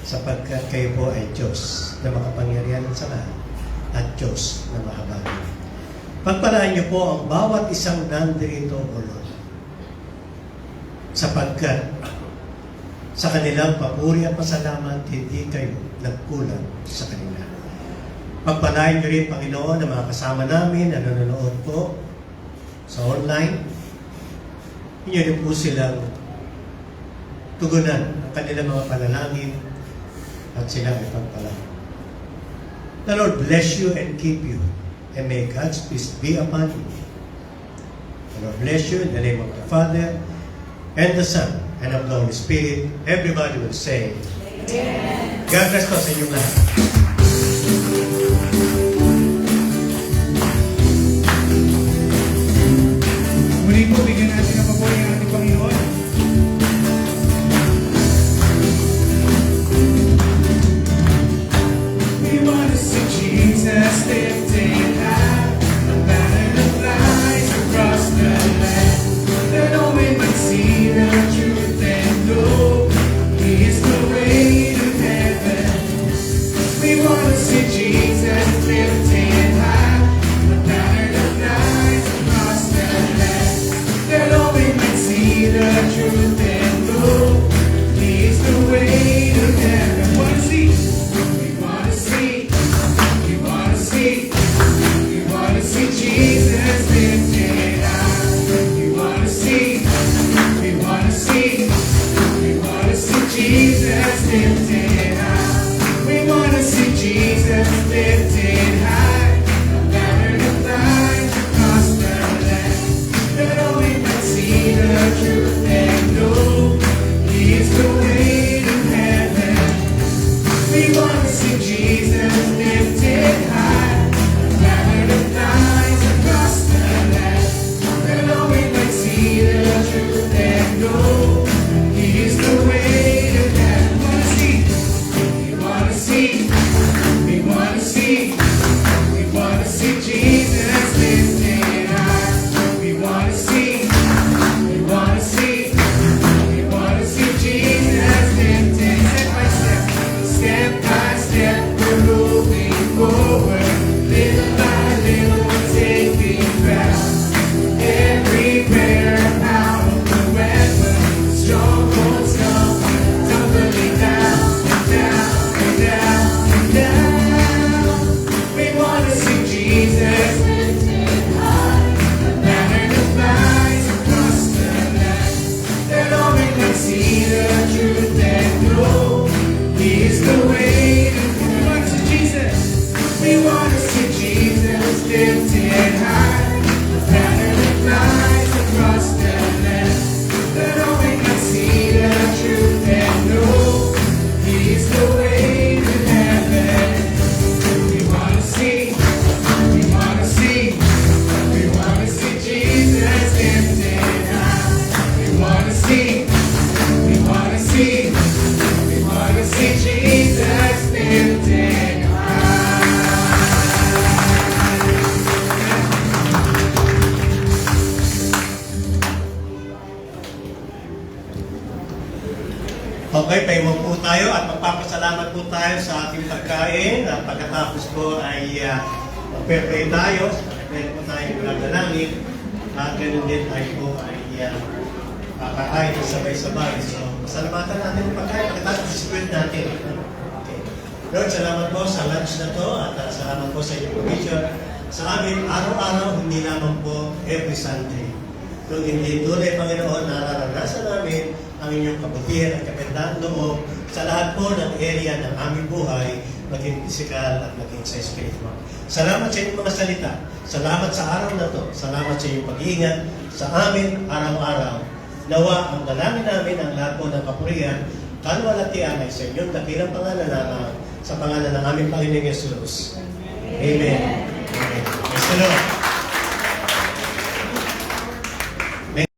sapagkat kayo po ay Diyos na makapangyarihan sa lahat at Diyos na mahabagin. Pagpalaan niyo po ang bawat isang nandirito, O Lord. sapagkat sa kanilang papuri at pasalamat, hindi kayo nagkulang sa kanila. Pagpalain niyo rin, Panginoon, ang mga kasama namin na nanonood po sa online. Inyo rin po silang tugunan ang kanilang mga panalangin at silang ipagpalain. The Lord bless you and keep you, and may God's peace be upon you. The Lord bless you in the name of the Father, and the Son, and of the Holy Spirit. Everybody will say, Amen. God bless po sa inyong lahat. Muli po, bigyan natin ng papuri ang ating Panginoon. We want to see Jesus lifted high, a banner that flies across the land, that all men might see the truth and know He is the way to heaven. We want to see Jesus lifted high, a banner that flies across the land, that all men might see the truth and know He is the way to heaven. We want to see, we want to see Jesus lifted high. We want to see, we want to see, we want to see Jesus lifted high. We want to see Jesus lifted high, a banner that flies across the land, that all we might see the truth and know He is the way to heaven. We want to see Jesus lifted high, a banner that flies across the land, that all we might see the truth and know He is the way to heaven. We want to see, we want to see, we want to see Jesus lifted high. We want to see, we want to see, we want to see Jesus lifted step by step, we're moving forward. Little by little, we're taking ground. Every prayer, power, forever. Strongholds come tumbling down, down, down, down. We want to see Jesus lifted high, a banner that flies across the land, that all men can see the truth and know He is the way to heaven. We want to see Jesus. We want to see Jesus lifted high, a banner that flies across the land, that all we can see the truth and know He is the way to heaven. We want to see, we want to see, we want to see Jesus lifted high. We want to see, we want to see, we want to see Jesus lifted high. Okay, pahiwag po tayo at magpapasalamat po tayo sa ating pagkain. At pagkatapos po ay mag-pray tayo. Meron po tayong pinagdalangin. At ganun din tayo po ay kakain na sabay-sabay. So, pasalamatan natin yung pagkain. Pagkatapos distribute natin. Okay. Lord, salamat po sa lunch na to at salamat po sa inyong provision. Sa amin, araw-araw, hindi naman po every Sunday. Kung hindi tunay, Panginoon, nararanasan namin ang inyong kabutihan at kapitang loob sa lahat po ng area ng aming buhay, maging physical at maging sa spiritual. Salamat sa inyong mga salita. Salamat sa araw na to. Salamat sa inyong pag-iingat sa amin araw-araw. Nawa ang dalangin namin ang lahat po ng kapurihan, kalwalatian ay sa inyong dakilang pangalan sa pangalan ng aming Panginoong Yesus. Amen. Amen. Praise the Lord.